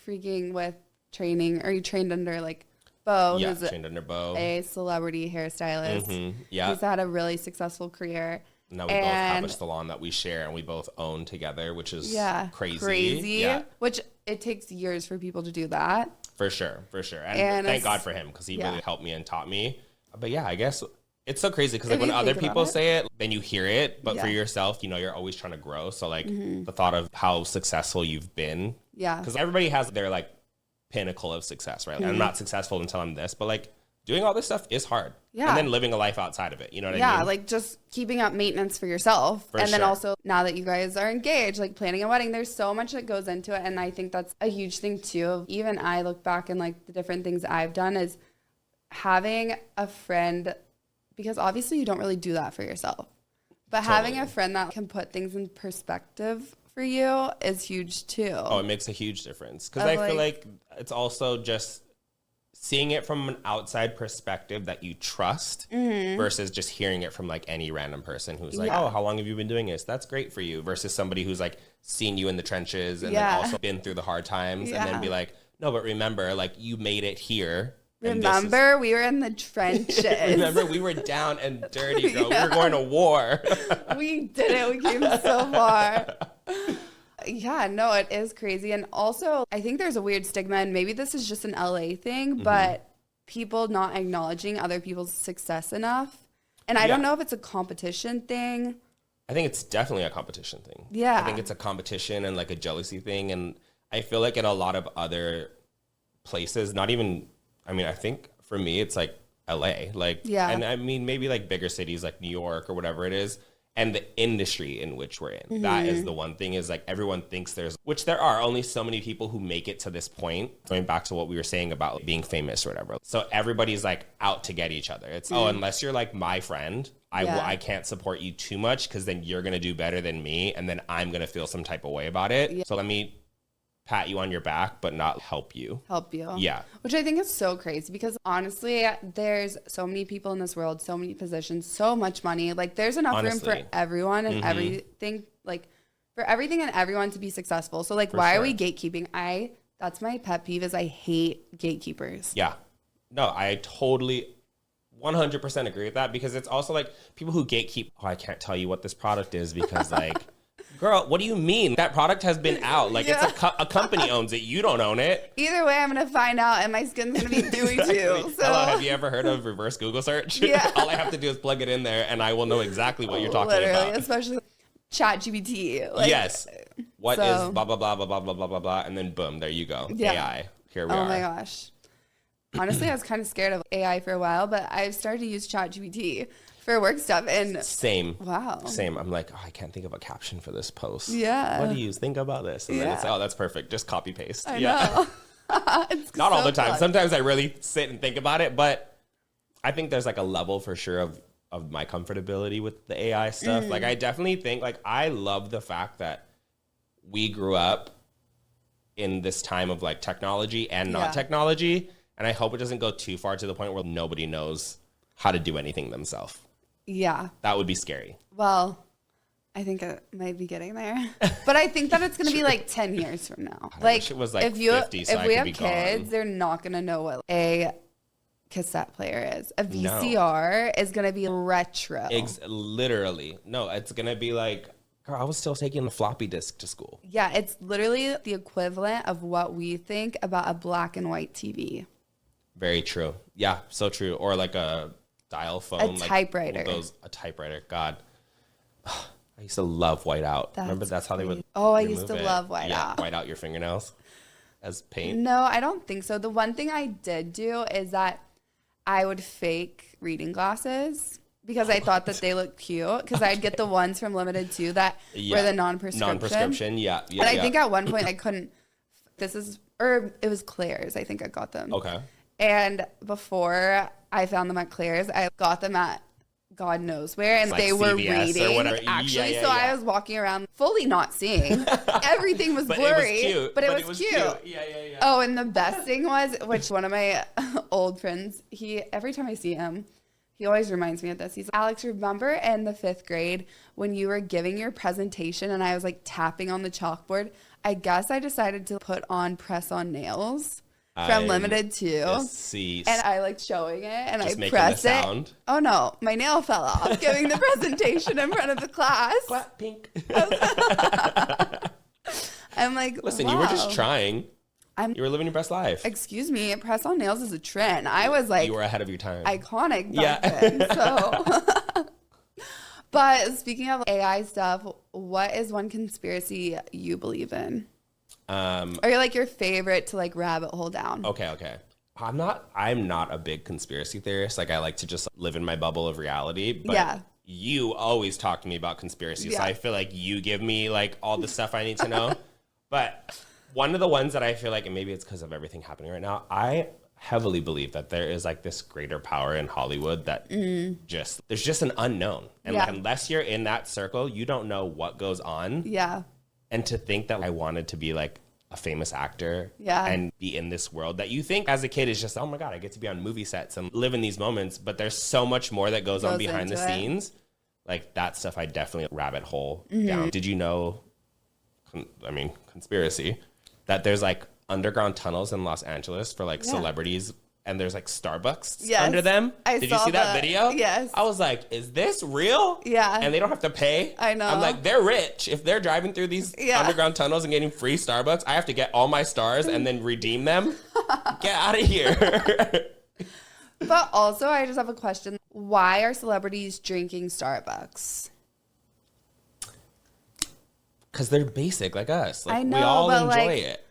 freaking with training. Are you trained under like Bo, Yeah, who's trained under Bo. a celebrity hairstylist. Yeah. He's had a really successful career. Now we both have a salon that we share and we both own together, which is crazy. Yeah. Which it takes years for people to do that. For sure. And thank God for him, because he really helped me and taught me. But yeah, I guess it's so crazy because like when other people say it, then you hear it. But for yourself, you know, you're always trying to grow. So like the thought of how successful you've been. Yeah. Because everybody has their like pinnacle of success, right? Like, I'm not successful until I'm this, but like doing all this stuff is hard. Yeah. And then living a life outside of it. You know what I mean? Yeah, like just keeping up maintenance for yourself. Then also, now that you guys are engaged, like planning a wedding, there's so much that goes into it. And I think that's a huge thing too. Even I look back and like the different things I've done is having a friend, because obviously you don't really do that for yourself. But having a friend that can put things in perspective for you is huge too. Oh, it makes a huge difference. Because I feel like it's also just seeing it from an outside perspective that you trust versus just hearing it from like any random person who's like, oh, how long have you been doing this? That's great for you. Versus somebody who's like seen you in the trenches and then also been through the hard times and then be like, no, but remember, like you made it here. Remember, we were in the trenches. Remember, we were down and dirty, girl. We were going to war. We did it. We came so far. Yeah, no, it is crazy. And also, I think there's a weird stigma, and maybe this is just an LA thing, but people not acknowledging other people's success enough. And I don't know if it's a competition thing. I think it's definitely a competition thing. Yeah. I think it's a competition and like a jealousy thing. And I feel like in a lot of other places, not even, I mean, I think for me, it's like LA. Like, and I mean, maybe like bigger cities like New York or whatever it is. And the industry in which we're in. That is the one thing, is like everyone thinks which there are only so many people who make it to this point. Going back to what we were saying about like being famous or whatever. So everybody's like out to get each other. It's, unless you're like my friend, I can't support you too much because then you're going to do better than me. And then I'm going to feel some type of way about it. Yeah. So let me pat you on your back, but not help you. Yeah. Which I think is so crazy because honestly, there's so many people in this world, so many positions, so much money. Like there's enough room for everyone and everything, like for everything and everyone to be successful. So like, why are we gatekeeping? That's my pet peeve, is I hate gatekeepers. Yeah. No, I totally 100% agree with that, because it's also like people who gatekeep, oh, I can't tell you what this product is because like, girl, what do you mean? That product has been out. Like, it's a company owns it. You don't own it. Either way, I'm going to find out, and my skin's going to be dewy too. So. Hello, have you ever heard of reverse Google search? Yeah. All I have to do is plug it in there, and I will know exactly what you're talking about. Especially ChatGPT. Like, yes. What is blah, blah, blah, blah, blah, blah, blah, blah, blah, and then boom, there you go. Yeah. AI. Here we are. Oh, my gosh. Honestly, I was kind of scared of AI for a while, but I've started to use ChatGPT for work stuff. And same. Wow. Same. I'm like, oh, I can't think of a caption for this post. Yeah. What do you think about this? And then it's, oh, that's perfect. Just copy paste. I know. Not all the time. Fun. Sometimes I really sit and think about it, but I think there's like a level for sure of my comfortability with the AI stuff. Like I definitely think, like, I love the fact that we grew up in this time of like technology and not technology. And I hope it doesn't go too far to the point where nobody knows how to do anything themselves. Yeah. That would be scary. Well, I think it might be getting there. But I think that it's going to be like 10 years from now. Like, it was like 50, so if we have kids, they're not going to know what a cassette player is. A VCR is going to be retro. Literally. No, it's going to be like, girl, I was still taking the floppy disk to school. Yeah, it's literally the equivalent of what we think about a black and white TV. Very true. Yeah, so true. Or like a dial phone, typewriter. A typewriter. God, I used to love whiteout. Remember, that's how they would. Oh, I used to love whiteout. Yeah, white out your fingernails as paint. No, I don't think so. The one thing I did do is that I would fake reading glasses because I thought that they looked cute. Because I'd get the ones from Limited Too that were the non-prescription. Yeah. And I think at one point I couldn't. It was Claire's. I think I got them. Okay. And before I found them at Claire's, I got them at God knows where, and like they were CVS reading. Actually, I was walking around fully not seeing. Everything was blurry, but it was cute. Yeah. Oh, and the best thing was, which one of my old friends, every time I see him, he always reminds me of this. He's like, Alex, remember in the 5th grade when you were giving your presentation and I was like tapping on the chalkboard? I guess I decided to put on press-on nails. from Limited 2. See, and I like showing it and just I making press the it. sound. Oh no, my nail fell off giving the presentation in front of the class. Clap pink. I'm like, listen, wow. you were just trying. You were living your best life. Excuse me, press on nails is a trend. I was like, you were ahead of your time. Iconic back then. So, but speaking of AI stuff, what is one conspiracy you believe in? Or like your favorite to like rabbit hole down? Okay. I'm not a big conspiracy theorist. Like I like to just live in my bubble of reality. But you always talk to me about conspiracies. Yeah. So I feel like you give me like all the stuff I need to know. But one of the ones that I feel like, and maybe it's because of everything happening right now, I heavily believe that there is like this greater power in Hollywood that there's just an unknown. And like, unless you're in that circle, you don't know what goes on. Yeah. And to think that I wanted to be like a famous actor and be in this world that you think as a kid is just, oh my God, I get to be on movie sets and live in these moments. But there's so much more that goes on behind the scenes. Like that stuff I definitely rabbit hole down. Did you know, conspiracy, that there's like underground tunnels in Los Angeles for like celebrities and there's like Starbucks under them? Did you see that video? Yes. I was like, is this real? Yeah. And they don't have to pay? I know. I'm like, they're rich. If they're driving through these underground tunnels and getting free Starbucks, I have to get all my stars and then redeem them? Get out of here. But also, I just have a question. Why are celebrities drinking Starbucks? Because they're basic like us. Like, I know, we all but enjoy like, it.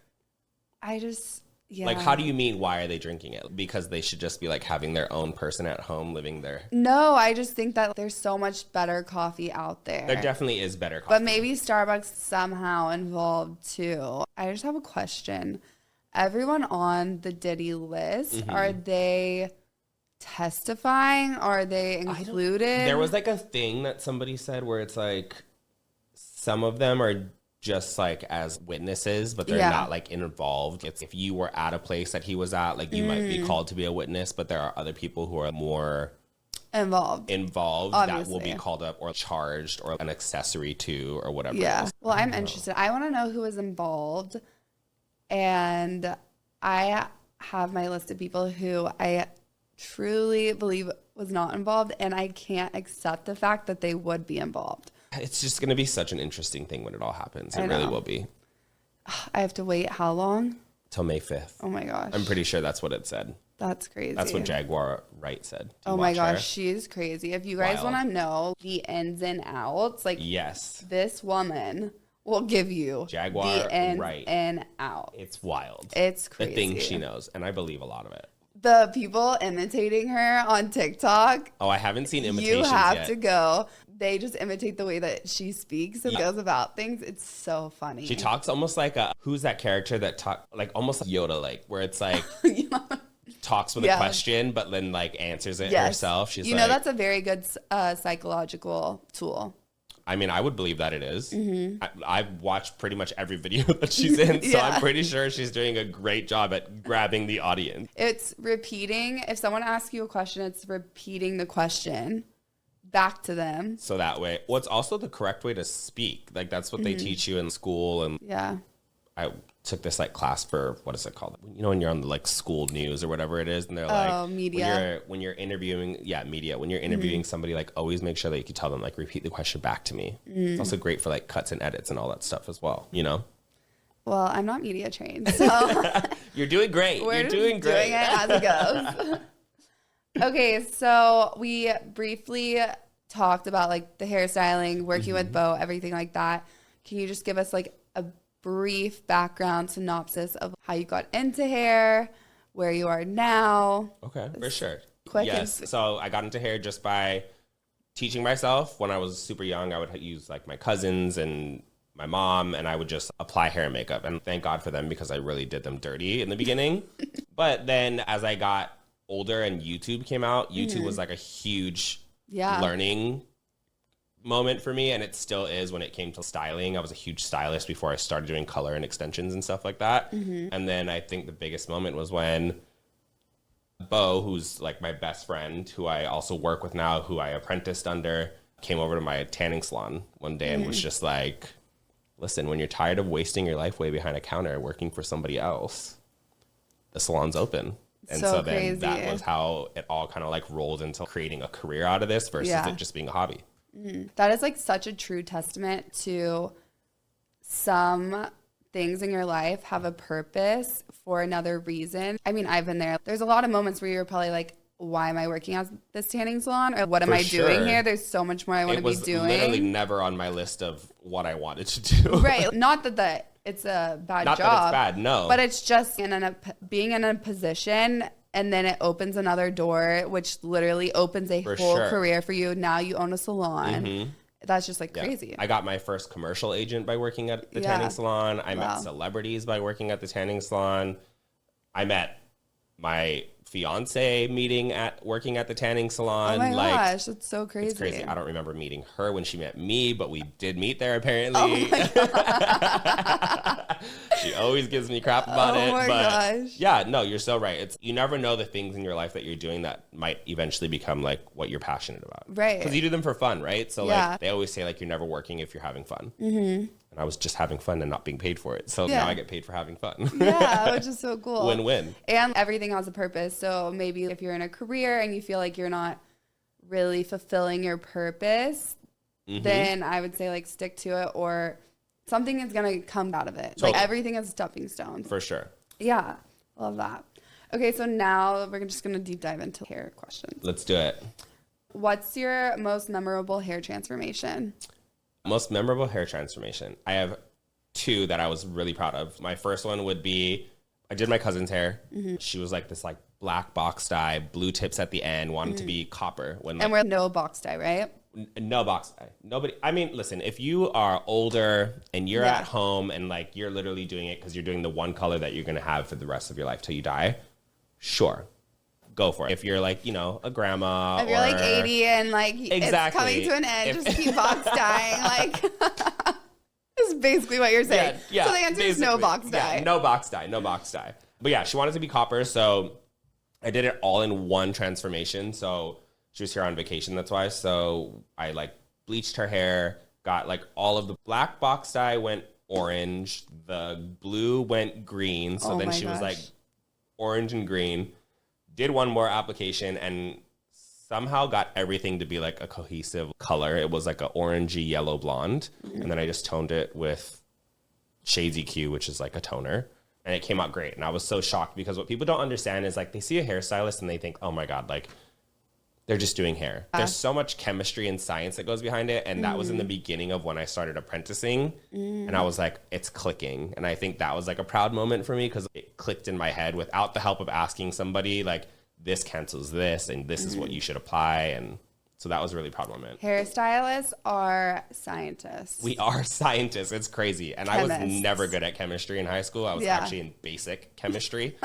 I just, Like, how do you mean, why are they drinking it? Because they should just be like having their own person at home living their... No, I just think that there's so much better coffee out there. There definitely is better coffee. But maybe Starbucks somehow involved too. I just have a question. Everyone on the Diddy list, are they testifying? Are they included? There was like a thing that somebody said where it's like some of them are just like as witnesses, but they're not like involved. It's if you were at a place that he was at, like you might be called to be a witness, but there are other people who are more involved obviously, that will be called up or charged or an accessory to or whatever. Yeah. Well, I'm interested. I want to know who is involved. And I have my list of people who I truly believe was not involved, and I can't accept the fact that they would be involved. It's just going to be such an interesting thing when it all happens. It really will be. I have to wait how long? Till May 5th. Oh my gosh. I'm pretty sure that's what it said. That's crazy. That's what Jaguar Wright said. Oh my gosh, she's crazy. If you guys want to know the ins and outs, like this woman will give you Jaguar the ins Wright and out. It's wild. It's crazy. The things she knows, and I believe a lot of it. The people imitating her on TikTok. Oh, I haven't seen imitations yet. You have yet. to go. They just imitate the way that she speaks and goes about things. It's so funny. She talks almost like who's that character that talk like almost like Yoda, like where it's like talks with a question, but then like answers it herself. She's know, that's a very good psychological tool. I mean, I would believe that it is. I've watched pretty much every video that she's in, so I'm pretty sure she's doing a great job at grabbing the audience. It's repeating. If someone asks you a question, it's repeating the question back to them. So that way, well, it's also the correct way to speak. Like, that's what they teach you in school. And I took this like class for, what is it called? You know, when you're on the like school news or whatever it is, and they're like, media. When you're interviewing, media. When you're interviewing somebody, like always make sure that you can tell them like repeat the question back to me. It's also great for like cuts and edits and all that stuff as well. You know. Well, I'm not media trained, so you're doing great. We're you're doing great. Doing it as it goes. Okay, so we briefly talked about like the hairstyling, working with Bo, everything like that. Can you just give us like a brief background synopsis of how you got into hair, where you are now? Okay, for sure. Quick. Yes. So I got into hair just by teaching myself. When I was super young, I would use like my cousins and my mom, and I would just apply hair and makeup. And thank God for them, because I really did them dirty in the beginning. But then as I got older and YouTube came out, YouTube was like a huge learning moment for me, and it still is when it came to styling. I was a huge stylist before I started doing color and extensions and stuff like that. And then I think the biggest moment was when Bo, who's like my best friend, who I also work with now, who I apprenticed under, came over to my tanning salon one day and was just like, listen, when you're tired of wasting your life way behind a counter working for somebody else, the salon's open. And So then crazy. that was how it all kind of like rolled into creating a career out of this versus it just being a hobby. That is like such a true testament to some things in your life have a purpose for another reason. I mean, I've been there. There's a lot of moments where you're probably like, why am I working at this tanning salon? Or what am I doing here? There's so much more I want to be doing. It was literally never on my list of what I wanted to do. Right. Not that it's a bad Not job. that it's bad, no. But it's just being in a position, and then it opens another door, which literally opens a whole career for you. Now you own a salon. That's just like crazy. I got my first commercial agent by working at the tanning salon. I met celebrities by working at the tanning salon. I met my fiance working at the tanning salon. Oh my gosh, it's so crazy. It's crazy. I don't remember meeting her when she met me, but we did meet there apparently. Oh my God. She always gives me crap about it. Oh my gosh. Yeah, no, you're so right. You never know the things in your life that you're doing that might eventually become like what you're passionate about. Right. Because you do them for fun, right? So like they always say like you're never working if you're having fun. And I was just having fun and not being paid for it. So now I get paid for having fun. Yeah, which is so cool. Win-win. And everything has a purpose. So maybe if you're in a career and you feel like you're not really fulfilling your purpose, then I would say like stick to it, or something is going to come out of it. Like everything is a stepping stone. For sure. Yeah, love that. Okay, so now we're just going to deep dive into hair questions. Let's do it. What's your most memorable hair transformation? Most memorable hair transformation. I have two that I was really proud of. My first one would be, I did my cousin's hair. She was like this like black box dye, blue tips at the end, wanted to be copper. And we're no box dye, right? No box dye. Nobody. I mean, listen, if you are older and you're at home and like you're literally doing it because you're doing the one color that you're going to have for the rest of your life till you die, sure. Go for it. If you're like, a grandma. If you're like 80 and like it's coming to an end, just keep box dyeing. Like, this is basically what you're saying. Yeah, so the answer is no box dye. Yeah, no box dye. No box dye. But yeah, she wanted to be copper. So I did it all in one transformation. So she was here on vacation. That's why. So I like bleached her hair, got like all of the black box dye went orange. The blue went green. So then she was like orange and green. Did one more application and somehow got everything to be like a cohesive color. It was like an orangey yellow blonde. And then I just toned it with Shades EQ, which is like a toner. And it came out great. And I was so shocked because what people don't understand is like they see a hairstylist and they think, oh my God, like they're just doing hair. There's so much chemistry and science that goes behind it. And that was in the beginning of when I started apprenticing. And I was like, it's clicking. And I think that was like a proud moment for me because it clicked in my head without the help of asking somebody like, this cancels this and this is what you should apply. And so that was a really proud moment. Hairstylists are scientists. We are scientists. It's crazy. And Chemists. I was never good at chemistry in high school. I was actually in basic chemistry.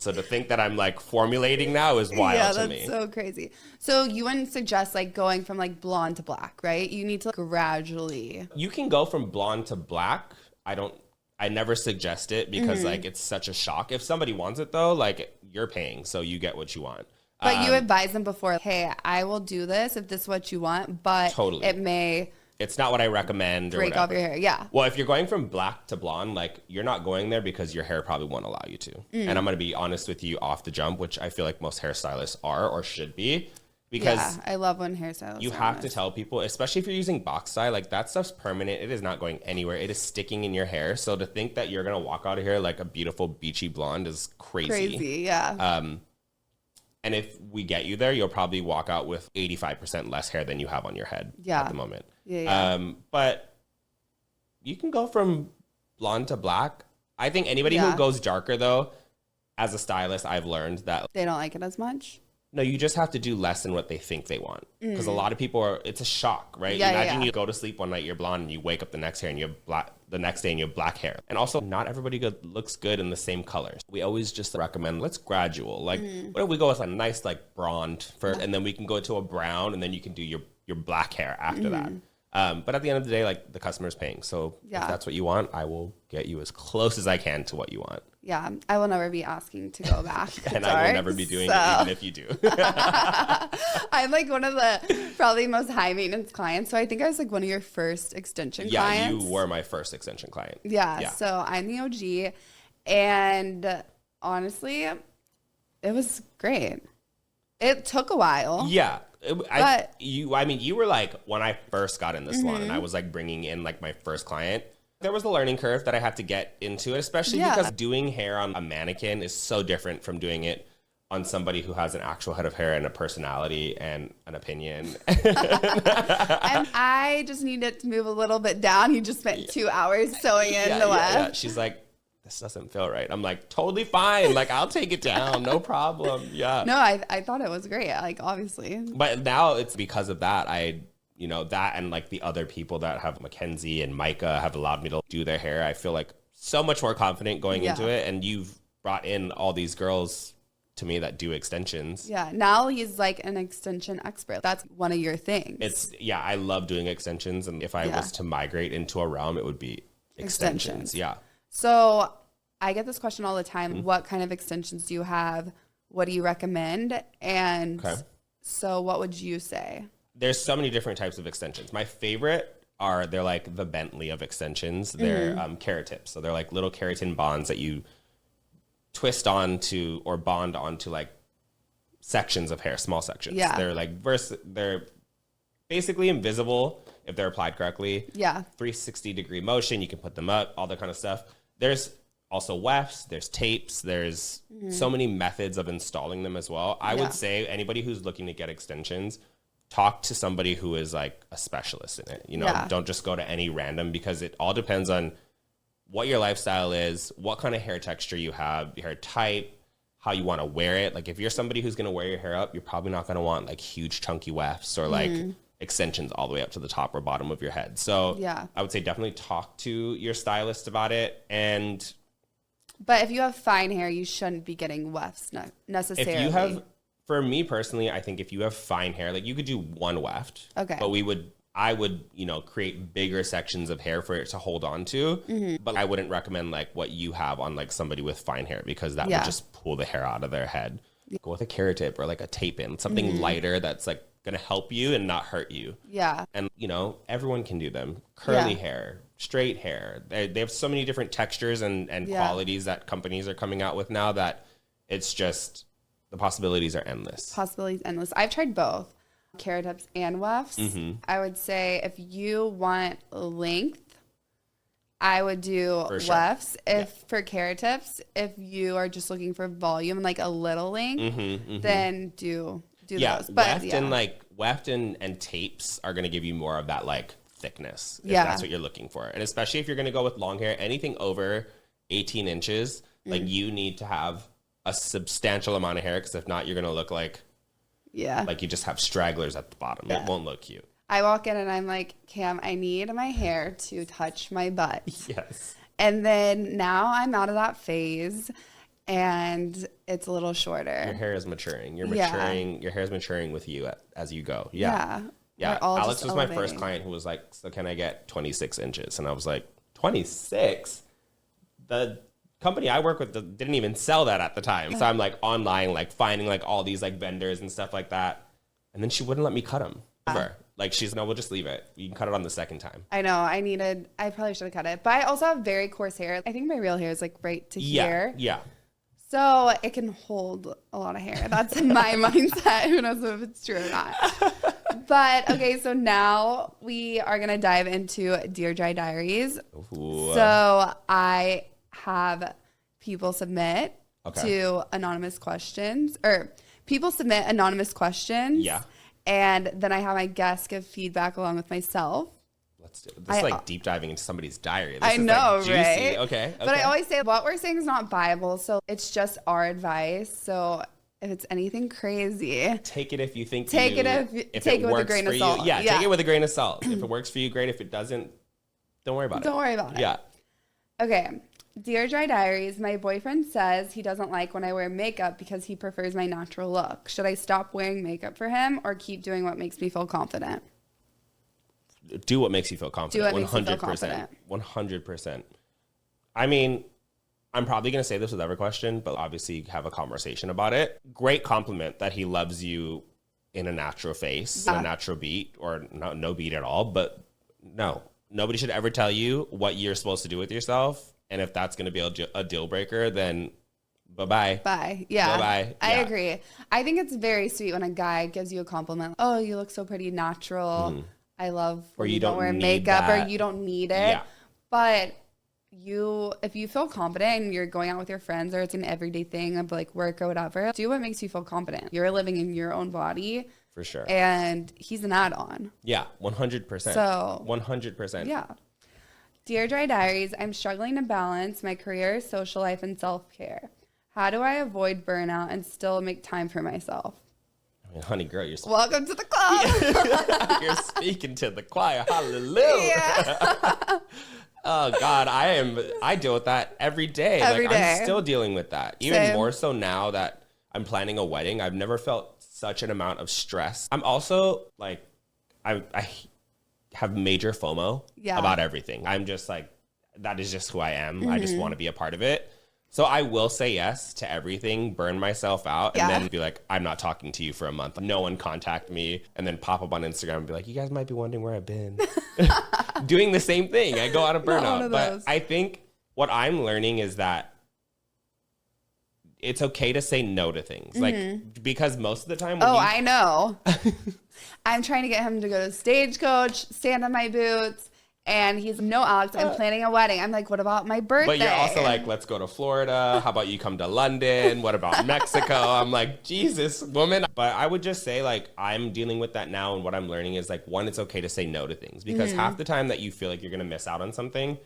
So to think that I'm like formulating now is wild to me. Yeah, that's so crazy. So you wouldn't suggest like going from like blonde to black, right? You need to gradually. You can go from blonde to black. I never suggest it because like it's such a shock. If somebody wants it though, like you're paying, so you get what you want. But you advise them before, hey, I will do this if this is what you want, but it may it's not what I recommend. Break off your hair, yeah. Well, if you're going from black to blonde, like you're not going there because your hair probably won't allow you to. And I'm going to be honest with you off the jump, which I feel like most hairstylists are or should be. Because I love when hairstylists you have to tell people, especially if you're using box dye, like that stuff's permanent. It is not going anywhere. It is sticking in your hair. So to think that you're going to walk out of here like a beautiful beachy blonde is crazy. Crazy, yeah. And if we get you there, you'll probably walk out with 85% less hair than you have on your head at the moment. Yeah. But you can go from blonde to black. I think anybody who goes darker, though, as a stylist, I've learned that they don't like it as much. No, you just have to do less than what they think they want. Because a lot of people it's a shock, right? Imagine you go to sleep one night, you're blonde, and you wake up the next day and you have black hair. And also, not everybody looks good in the same colors. We always just recommend, let's gradual. Like, what if we go with a nice, like, blonde first, and then we can go to a brown, and then you can do your black hair after that. But at the end of the day, like, the customer's paying. So if that's what you want, I will get you as close as I can to what you want. Yeah, I will never be asking to go back. And I will never be doing it even if you do. I'm like one of the probably most high maintenance clients. So I think I was like one of your first extension clients. Yeah, you were my first extension client. Yeah, so I'm the OG. And honestly, it was great. It took a while. Yeah. You were like, when I first got in the salon and I was like bringing in like my first client, there was a learning curve that I had to get into it, especially because doing hair on a mannequin is so different from doing it on somebody who has an actual head of hair and a personality and an opinion. And I just needed to move a little bit down. He just spent 2 hours sewing in the weft. Yeah. She's like, this doesn't feel right. I'm like, totally fine. Like, I'll take it down. No problem. Yeah. No, I thought it was great. Like, obviously. But now it's because of that. That and like the other people that have Mackenzie and Micah have allowed me to do their hair. I feel like so much more confident going into it. And you've brought in all these girls to me that do extensions. Yeah. Now he's like an extension expert. That's one of your things. I love doing extensions. And if I was to migrate into a realm, it would be extensions. Yeah. So I get this question all the time. What kind of extensions do you have? What do you recommend? And so what would you say? There's so many different types of extensions. My favorite they're like the Bentley of extensions. They're carrot tips. So they're like little keratin bonds that you twist onto or bond onto like sections of hair, small sections. Yeah. They're like they're basically invisible if they're applied correctly. Yeah. 360-degree motion. You can put them up, all that kind of stuff. There's also wefts, there's tapes, there's so many methods of installing them as well. I would say anybody who's looking to get extensions, talk to somebody who is like a specialist in it. Don't just go to any random, because it all depends on what your lifestyle is, what kind of hair texture you have, your hair type, how you want to wear it. Like if you're somebody who's going to wear your hair up, you're probably not going to want like huge chunky wefts or like extensions all the way up to the top or bottom of your head. So I would say definitely talk to your stylist about it. But if you have fine hair, you shouldn't be getting wefts necessarily. If you have, for me personally, I think if you have fine hair, like you could do one weft. Okay. But I would, create bigger sections of hair for it to hold on to. But I wouldn't recommend like what you have on like somebody with fine hair, because that would just pull the hair out of their head. Go with a carrot tip or like a tape in, something lighter that's like going to help you and not hurt you. Yeah. And, everyone can do them. Curly hair, straight hair. They have so many different textures and qualities that companies are coming out with now that it's just, the possibilities are endless. I've tried both. Carrot tips and wefts. I would say if you want length, I would do wefts. For carrot tips, if you are just looking for volume and like a little length, then do those. But weft and tapes are going to give you more of that like thickness if that's what you're looking for. And especially if you're going to go with long hair, anything over 18 inches, like you need to have a substantial amount of hair, because if not, you're going to look like you just have stragglers at the bottom. It won't look cute. I walk in and I'm like, Cam, I need my hair to touch my butt. Yes. And then now I'm out of that phase and it's a little shorter. Your hair is maturing. You're maturing. Your hair is maturing with you as you go. Yeah. Alex was my first client who was like, so can I get 26 inches? And I was like, 26? The company I work with didn't even sell that at the time. So I'm like online, like finding like all these like vendors and stuff like that. And then she wouldn't let me cut them ever. Like she's, no, we'll just leave it. You can cut it on the second time. I know. I probably should have cut it. But I also have very coarse hair. I think my real hair is like right to here. Yeah. So it can hold a lot of hair. That's my mindset. Who knows if it's true or not. But okay, so now we are going to dive into Dear Dry Diaries. Ooh. So I have people submit to anonymous questions, or people submit anonymous questions. Yeah. And then I have my guests give feedback along with myself. Let's do it. This is like deep diving into somebody's diary. This I is know, like juicy. Right? Okay. But I always say what we're saying is not Bible, so it's just our advice. So if it's anything crazy, take it if you think take it with a grain of salt. Yeah, take it with a grain of salt. If it works for you, great. If it doesn't, don't worry about it. Don't worry about it. Yeah. Okay. Dear Dry Diaries, my boyfriend says he doesn't like when I wear makeup because he prefers my natural look. Should I stop wearing makeup for him or keep doing what makes me feel confident? Do what makes you feel confident. 100%. 100%. I mean, I'm probably going to say this with every question, but obviously have a conversation about it. Great compliment that he loves you in a natural face, a natural beat, or no beat at all. But no, nobody should ever tell you what you're supposed to do with yourself. And if that's going to be a deal breaker, then Bye-bye. Bye. Yeah. Bye-bye. I Yeah. agree. I think it's very sweet when a guy gives you a compliment. Oh, you look so pretty natural. I love Or when you you don't don't wear need makeup that. or you don't need it. Yeah. But if you feel confident and you're going out with your friends or it's an everyday thing of like work or whatever, do what makes you feel confident. You're living in your own body. For sure. And he's an add-on. Yeah, 100%. So 100%. yeah. Dear Dry Diaries, I'm struggling to balance my career, social life, and self-care. How do I avoid burnout and still make time for myself? I mean, honey girl, Welcome to the club. you're speaking to the choir. Hallelujah. Yeah. Oh God, I deal with that every day. Every day. I'm still dealing with that. Even Same. more so now that I'm planning a wedding. I've never felt such an amount of stress. I'm also like, I have major FOMO about everything. I'm just like, that is just who I am. I just want to be a part of it. So I will say yes to everything, burn myself out, and then be like, I'm not talking to you for a month. No one contact me, and then pop up on Instagram and be like, you guys might be wondering where I've been. Doing the same thing. I go out of burnout. But I think what I'm learning is that it's okay to say no to things. Like, because most of the time I know. I'm trying to get him to go to Stagecoach, stand on my boots. And he's, no, Alex, I'm planning a wedding. I'm like, what about my birthday? But you're also like, let's go to Florida. How about you come to London? What about Mexico? I'm like, Jesus, woman. But I would just say, like, I'm dealing with that now. And what I'm learning is, like, one, it's okay to say no to things. Because half the time that you feel like you're going to miss out on something,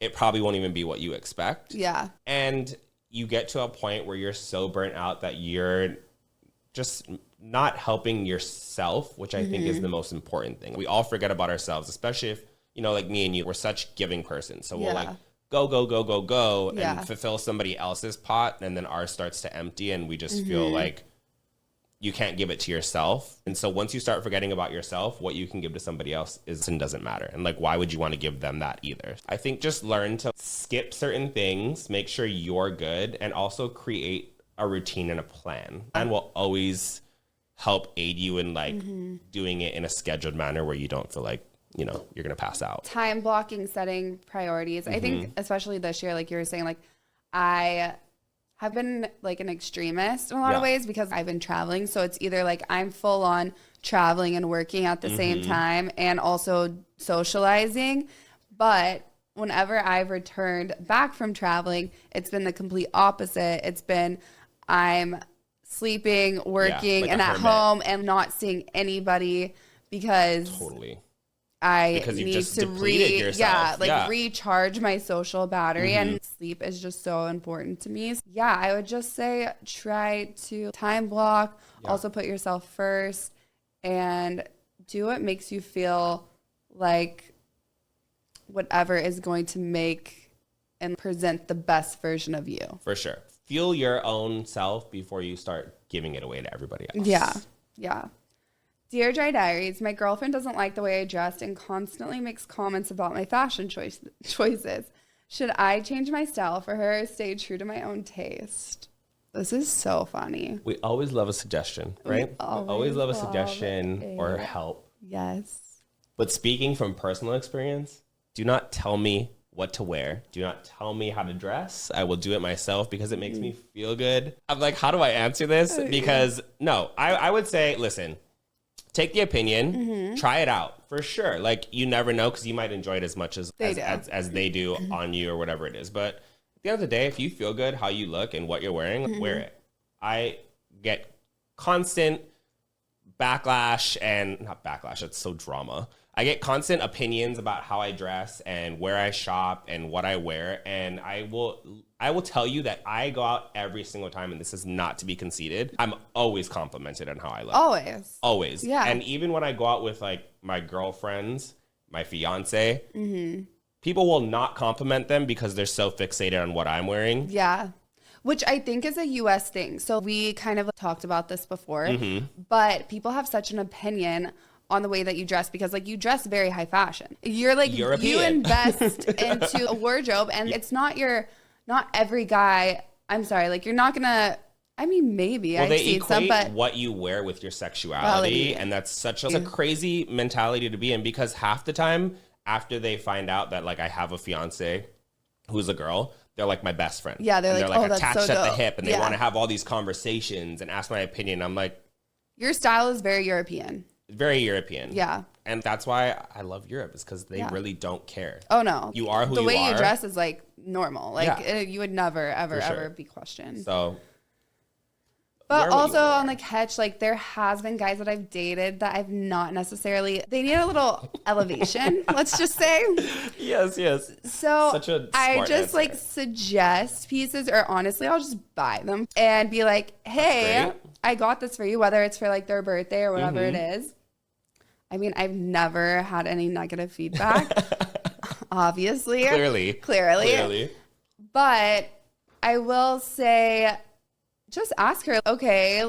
it probably won't even be what you expect. Yeah. And you get to a point where you're so burnt out that you're just not helping yourself, which I think is the most important thing. We all forget about ourselves, especially if, you know, like me and you, we're such giving persons. So we'll like go and fulfill somebody else's pot. And then ours starts to empty and we just feel like you can't give it to yourself. And so once you start forgetting about yourself, what you can give to somebody else doesn't matter. And like, why would you want to give them that either? I think just learn to skip certain things, make sure you're good, and also create a routine and a plan. And will always help aid you in like doing it in a scheduled manner where you don't feel like, you know, you're going to pass out. Time blocking, setting priorities. I think especially this year, like you were saying, like I have been like an extremist in a lot of ways because I've been traveling. So it's either like I'm full on traveling and working at the same time and also socializing. But whenever I've returned back from traveling, it's been the complete opposite. It's been I'm sleeping, working, like and at hermit. home and not seeing anybody because because you've need just to depleted yourself. recharge my social battery, and sleep is just so important to me. Yeah, I would just say try to time block, also put yourself first, and do what makes you feel like whatever is going to make and present the best version of you. For sure. Feel your own self before you start giving it away to everybody else. Yeah. Dear Dry Diaries, my girlfriend doesn't like the way I dressed and constantly makes comments about my fashion choices. Should I change my style for her or stay true to my own taste? This is so funny. We always love a suggestion, right? We always love a suggestion or help. Yes. But speaking from personal experience, do not tell me what to wear. Do not tell me how to dress. I will do it myself because it makes me feel good. I'm like, how do I answer this? Because no, I would say, listen, take the opinion, try it out for sure. Like, you never know because you might enjoy it as much as they do on you or whatever it is. But at the end of the day, if you feel good how you look and what you're wearing, wear it. I get constant backlash and not backlash. It's so drama. I get constant opinions about how I dress and where I shop and what I wear. And I will tell you that I go out every single time, and this is not to be conceited. I'm always complimented on how I look. Always. Yeah. And even when I go out with like my girlfriends, my fiance, people will not compliment them because they're so fixated on what I'm wearing. Yeah. Which I think is a US thing. So we kind of talked about this before, but people have such an opinion on the way that you dress because like you dress very high fashion. You're like European. You invest into a wardrobe, and it's not every guy. I'm sorry, like you're not gonna. I mean, maybe well, I've they seen equate some, but what you wear with your sexuality, and that's such a crazy mentality to be in because half the time after they find out that like I have a fiance who's a girl, they're like my best friend. Yeah, they're like, oh, that's attached so at the dope. hip, and they want to have all these conversations and ask my opinion. I'm like, your style is very European. Very European. Yeah. And that's why I love Europe, is because they really don't care. Oh, no. You are who you are. The way you dress is like normal. Like you would never, ever, ever be questioned. So. But also on like Ketch, like there has been guys that I've dated that I've not necessarily, they need a little elevation, let's just say. Yes. So I just answer. like suggest pieces, or honestly, I'll just buy them and be like, hey, I got this for you, whether it's for like their birthday or whatever it is. I mean, I've never had any negative feedback, obviously. Clearly. But I will say, just ask her, okay,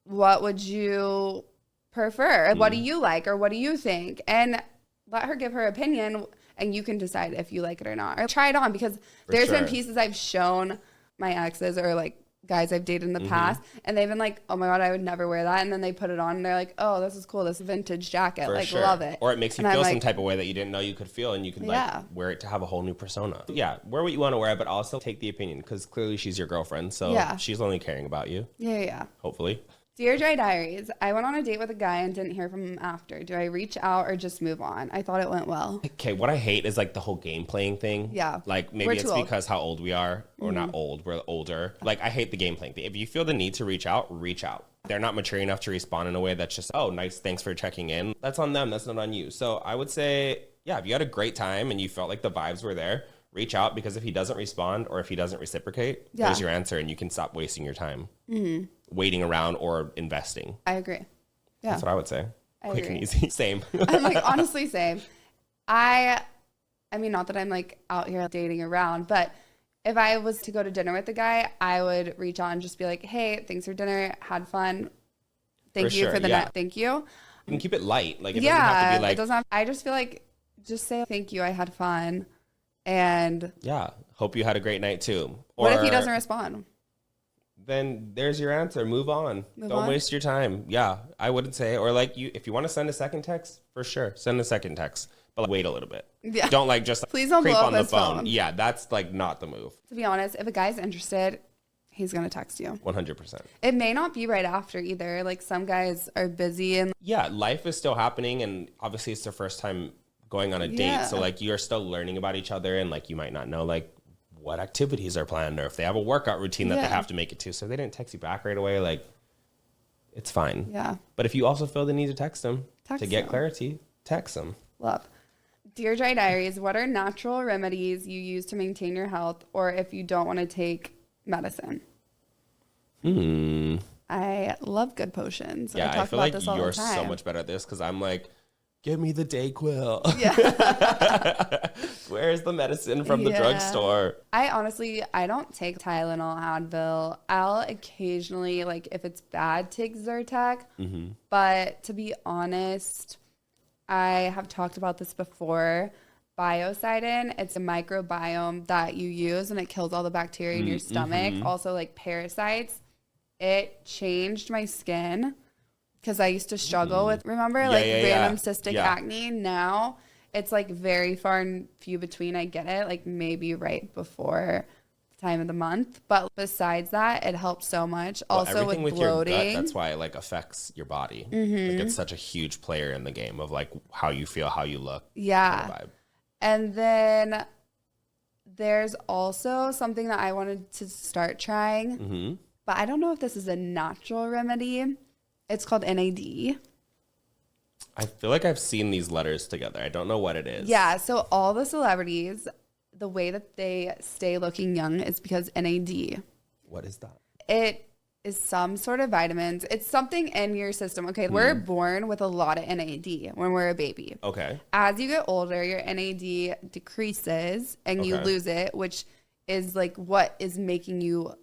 what would you prefer? What do you like, or what do you think? And let her give her opinion, and you can decide if you like it or not. Or try it on, because there's been pieces I've shown my exes or like guys I've dated in the past, and they've been like, oh my God, I would never wear that. And then they put it on and they're like, oh, this is cool. This vintage jacket. Love it. Or it makes you feel some type of way that you didn't know you could feel, and you can like wear it to have a whole new persona. Yeah, wear what you want to wear, but also take the opinion, because clearly she's your girlfriend. So she's only caring about you. Yeah. Hopefully. Dear Dry Diaries, I went on a date with a guy and didn't hear from him after. Do I reach out or just move on? I thought it went well. Okay, what I hate is like the whole game playing thing. Yeah. Like maybe it's because how old we are, or not old, we're older. Like I hate the game playing thing. If you feel the need to reach out, reach out. They're not mature enough to respond in a way that's just, oh, nice, thanks for checking in. That's on them, that's not on you. So I would say, yeah, if you had a great time and you felt like the vibes were there, reach out, because if he doesn't respond or if he doesn't reciprocate, there's your answer, and you can stop wasting your time. Waiting around or investing. I agree. Yeah. That's what I would say. Quick and easy. Same. I'm like, honestly, same. I mean, not that I'm like out here dating around, but if I was to go to dinner with a guy, I would reach out and just be like, hey, thanks for dinner. Had fun. Thank you for the night. Thank you. You can keep it light. Like, it doesn't have to be like. It doesn't have, I just feel like, just say thank you. I had fun. And. Yeah. Hope you had a great night too. What if he doesn't respond? Then there's your answer. Move on. Don't waste your time. Yeah, I wouldn't say. Or like if you want to send a second text, for sure, send a second text. But like, wait a little bit. Yeah. Don't like just please don't creep blow on up the his phone. Yeah, that's like not the move. To be honest, if a guy's interested, he's gonna text you. 100%. It may not be right after either. Like some guys are busy and life is still happening, and obviously it's their first time going on a date. So like you're still learning about each other, and like you might not know like what activities are planned, or if they have a workout routine that they have to make it to. So they didn't text you back right away. Like, it's fine. Yeah. But if you also feel the need to text them to get clarity, text them. Love. Dear Dry Diaries, what are natural remedies you use to maintain your health, or if you don't want to take medicine? I love good potions. Yeah, I feel like you're so much better at this, because I'm like, give me the Dayquil. Yeah. Where's the medicine from the drugstore? I honestly, I don't take Tylenol, Advil. I'll occasionally, like if it's bad, take Zyrtec. But to be honest, I have talked about this before. Biocidin, it's a microbiome that you use, and it kills all the bacteria in your stomach. Also like parasites. It changed my skin. Because I used to struggle with, remember, random cystic acne. Now it's like very far and few between. I get it, like maybe right before the time of the month. But besides that, it helps so much. Also with bloating. Your gut, that's why it like affects your body. Like, it's such a huge player in the game of like how you feel, how you look. Yeah. Kind of vibe. And then there's also something that I wanted to start trying. But I don't know if this is a natural remedy. It's called NAD. I feel like I've seen these letters together. I don't know what it is. Yeah, so all the celebrities, the way that they stay looking young is because NAD. What is that? It is some sort of vitamins. It's something in your system. Okay, we're born with a lot of NAD when we're a baby. Okay. As you get older, your NAD decreases and you lose it, which is like what is making you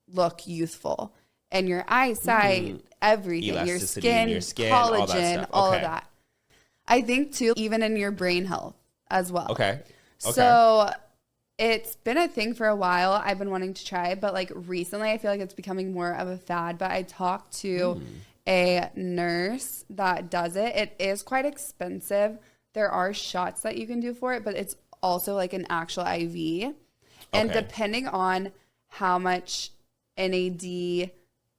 look youthful. And your eyesight, everything, your skin, collagen, all of that. I think too, even in your brain health as well. Okay. So it's been a thing for a while. I've been wanting to try it, but like recently I feel like it's becoming more of a fad. But I talked to a nurse that does it. It is quite expensive. There are shots that you can do for it, but it's also like an actual IV. And depending on how much NAD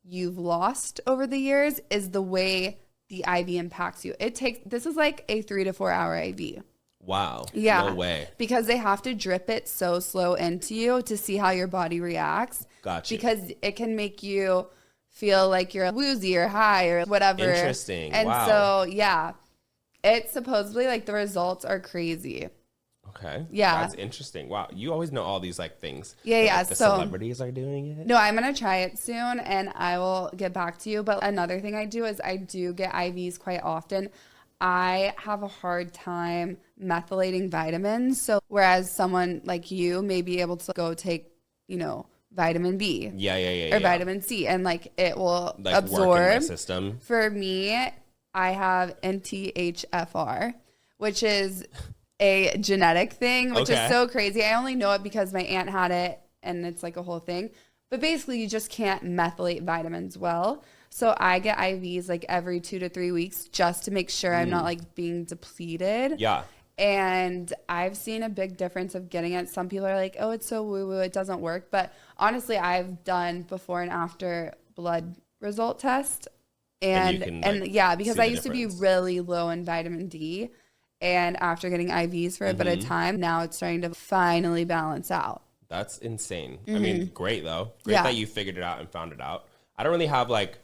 you've lost over the years is the way the IV impacts you. This is like a 3 to 4 hour IV. Wow. Yeah. No way. Because they have to drip it so slow into you to see how your body reacts. Gotcha. Because it can make you feel like you're woozy or high or whatever. Interesting. And wow. so, yeah, it's supposedly like the results are crazy. Okay. Yeah. That's interesting. Wow. You always know all these like things. Yeah, yeah. Like, the celebrities are doing it? No, I'm going to try it soon and I will get back to you. But another thing I do is I do get IVs quite often. I have a hard time methylating vitamins. So whereas someone like you may be able to go take, vitamin B. Yeah. Or vitamin C. And like it will like absorb. Work in my system. For me, I have NTHFR, which is a genetic thing, which is so crazy. I only know it because my aunt had it and it's like a whole thing. But basically you just can't methylate vitamins well. So I get IVs like every 2 to 3 weeks just to make sure I'm not like being depleted. Yeah. And I've seen a big difference of getting it. Some people are like, oh, it's so woo-woo, it doesn't work. But honestly, I've done before and after blood result test. And yeah, because I used to be really low in vitamin D. And after getting IVs for a bit of time, now it's starting to finally balance out. That's insane. I mean, great though. Great that you figured it out and found it out. I don't really have like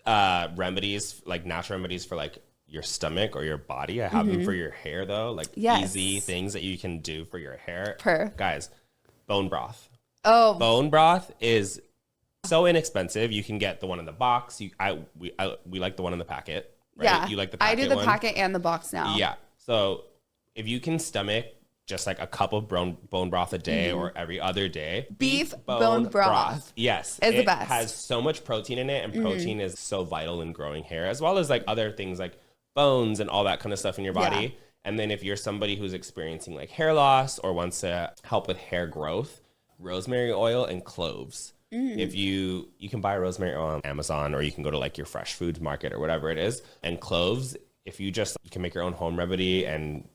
remedies, like natural remedies for like your stomach or your body. I have them for your hair though, like easy things that you can do for your hair. Guys, bone broth. Oh, bone broth is so inexpensive. You can get the one in the box. We like the one in the packet. Right? Yeah, you like the packet I do the one? packet and the box now. Yeah. So if you can stomach just like a cup of bone broth a day or every other day. Beef bone broth. Yes. Is the best. It has so much protein in it, and protein is so vital in growing hair, as well as like other things like bones and all that kind of stuff in your body. Yeah. And then if you're somebody who's experiencing like hair loss or wants to help with hair growth, rosemary oil and cloves. If you can buy rosemary oil on Amazon, or you can go to like your fresh foods market or whatever it is. And cloves, if you can make your own home remedy, and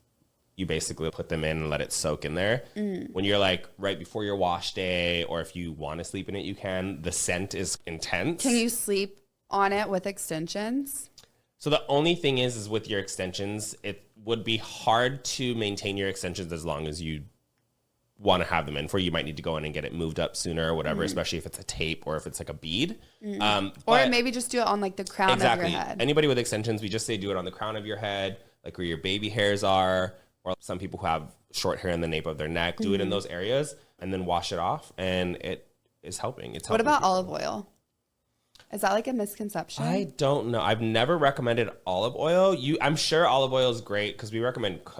you basically put them in and let it soak in there. When you're like right before your wash day, or if you want to sleep in it, you can. The scent is intense. Can you sleep on it with extensions? So the only thing is with your extensions, it would be hard to maintain your extensions as long as you want to have them in. For you might need to go in and get it moved up sooner or whatever, especially if it's a tape or if it's like a bead. Or maybe just do it on like the crown of your head. Anybody with extensions, we just say do it on the crown of your head, like where your baby hairs are, or some people who have short hair in the nape of their neck, do it in those areas and then wash it off, and it is helping. What about people. Olive oil? Is that like a misconception? I don't know. I've never recommended olive oil. I'm sure olive oil is great because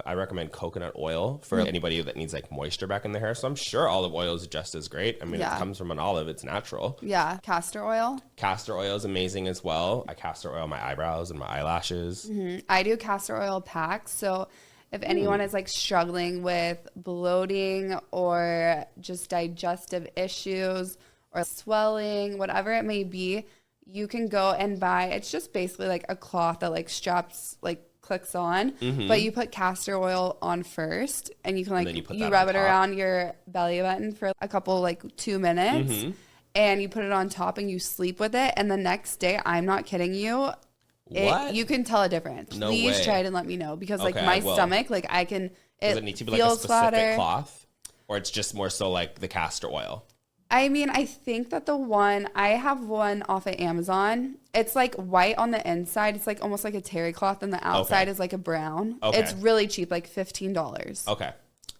I recommend coconut oil for anybody that needs like moisture back in their hair. So I'm sure olive oil is just as great. I mean, it comes from an olive. It's natural. Yeah. Castor oil? Castor oil is amazing as well. I castor oil my eyebrows and my eyelashes. I do castor oil packs. So if anyone is like struggling with bloating or just digestive issues or swelling, whatever it may be, you can go and buy, it's just basically like a cloth that like straps, like clicks on, but you put castor oil on first, and you can like, you rub it around your belly button for a couple, like 2 minutes, and you put it on top and you sleep with it. And the next day, I'm not kidding you, you can tell a difference. Please try it and let me know, because like my stomach, like I can, does it need to be like a specific cloth, or it's just more so like the castor oil? I mean, I think that I have one off of Amazon. It's like white on the inside. It's like almost like a terry cloth, and the outside is like a brown. Okay. It's really cheap, like $15. Okay.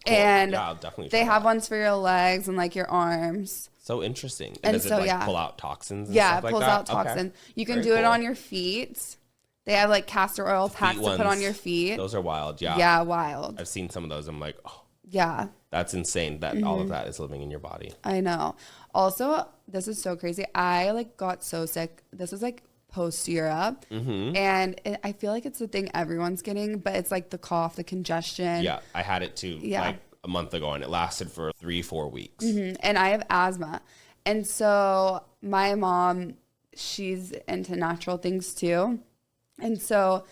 Cool. And I'll definitely they have ones for your legs and like your arms. So interesting. And does it like pull out toxins and stuff like that? Yeah, it pulls out toxins. Okay. You can do it on your feet. They have like castor oil packs to put on your feet. Those are wild, yeah. Yeah, wild. I've seen some of those. I'm like, oh. Yeah. That's insane that all of that is living in your body. I know. Also, this is so crazy. I like got so sick. This was like post Europe. And I feel like it's the thing everyone's getting, but it's like the cough, the congestion. Yeah, I had it too like a month ago, and it lasted for 3-4 weeks. And I have asthma. And so my mom, she's into natural things too. And so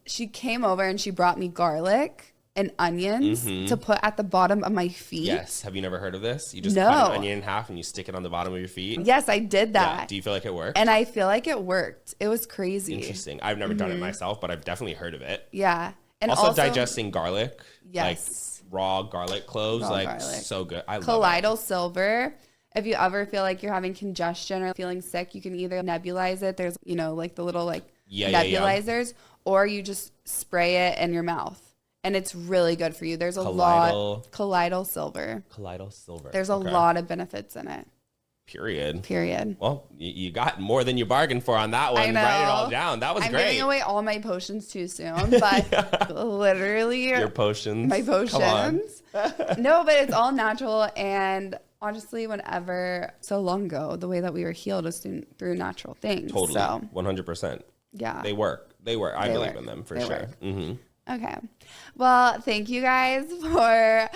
she came over and she brought me garlic and onions to put at the bottom of my feet. Yes. Have you never heard of this? You just No. cut an onion in half and you stick it on the bottom of your feet. Yes, I did that. Yeah. Do you feel like it worked? And I feel like it worked. It was crazy. Interesting. I've never done it myself, but I've definitely heard of it. Yeah. And Also digesting garlic. Yes. Like raw garlic cloves. Raw like garlic. so good. I love Colloidal silver. If you ever feel like you're having congestion or feeling sick, you can either nebulize it. There's, you know, like the little like nebulizers, or you just spray it in your mouth. And it's really good for you. There's a lot. Colloidal silver. Colloidal silver. There's a lot of benefits in it. Period. Well, you got more than you bargained for on that one. I know. Write it all down. That was I'm great. giving away all my potions too soon, but literally your potions. My potions. No, but it's all natural. And honestly, whenever so long ago, the way that we were healed is through natural things. Totally. So, 100%. Yeah. They work. I believe in them for sure. Okay. Well, thank you guys for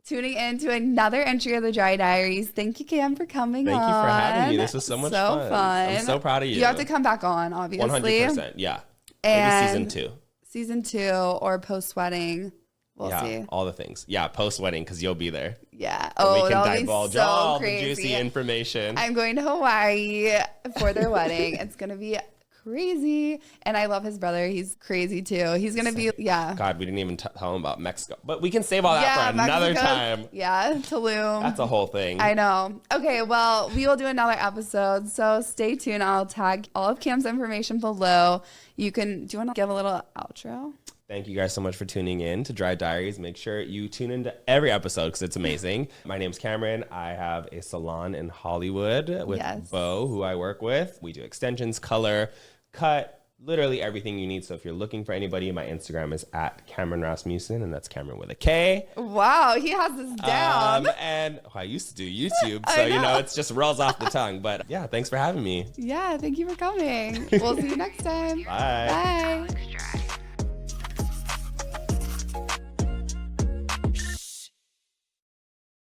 tuning in to another entry of the Dry Diaries. Thank you, Cam, for coming on. Thank you for having me. This was so much fun. I'm so proud of you. You have to come back on, obviously. 100%. Yeah. And maybe season 2. Season 2 or post-wedding. We'll see. All the things. Yeah, post-wedding because you'll be there. Yeah. And we can divulge all the juicy information. I'm going to Hawaii for their wedding. It's going to be crazy. And I love his brother. He's crazy too. He's going to be, God, we didn't even tell him about Mexico. But we can save all that for another time. Yeah, Tulum. That's a whole thing. I know. Okay, well, we will do another episode. So stay tuned. I'll tag all of Cam's information below. Do you want to give a little outro? Thank you guys so much for tuning in to Dry Diaries. Make sure you tune into every episode because it's amazing. My name's Kameron. I have a salon in Hollywood with Bo, who I work with. We do extensions, color, cut, literally everything you need. So if you're looking for anybody, my Instagram is at Kameron Rasmussen, and that's Kameron with a K. Wow, he has this down. And I used to do YouTube, so it just rolls off the tongue. But yeah, thanks for having me. Yeah, thank you for coming. We'll see you next time. Bye. Bye.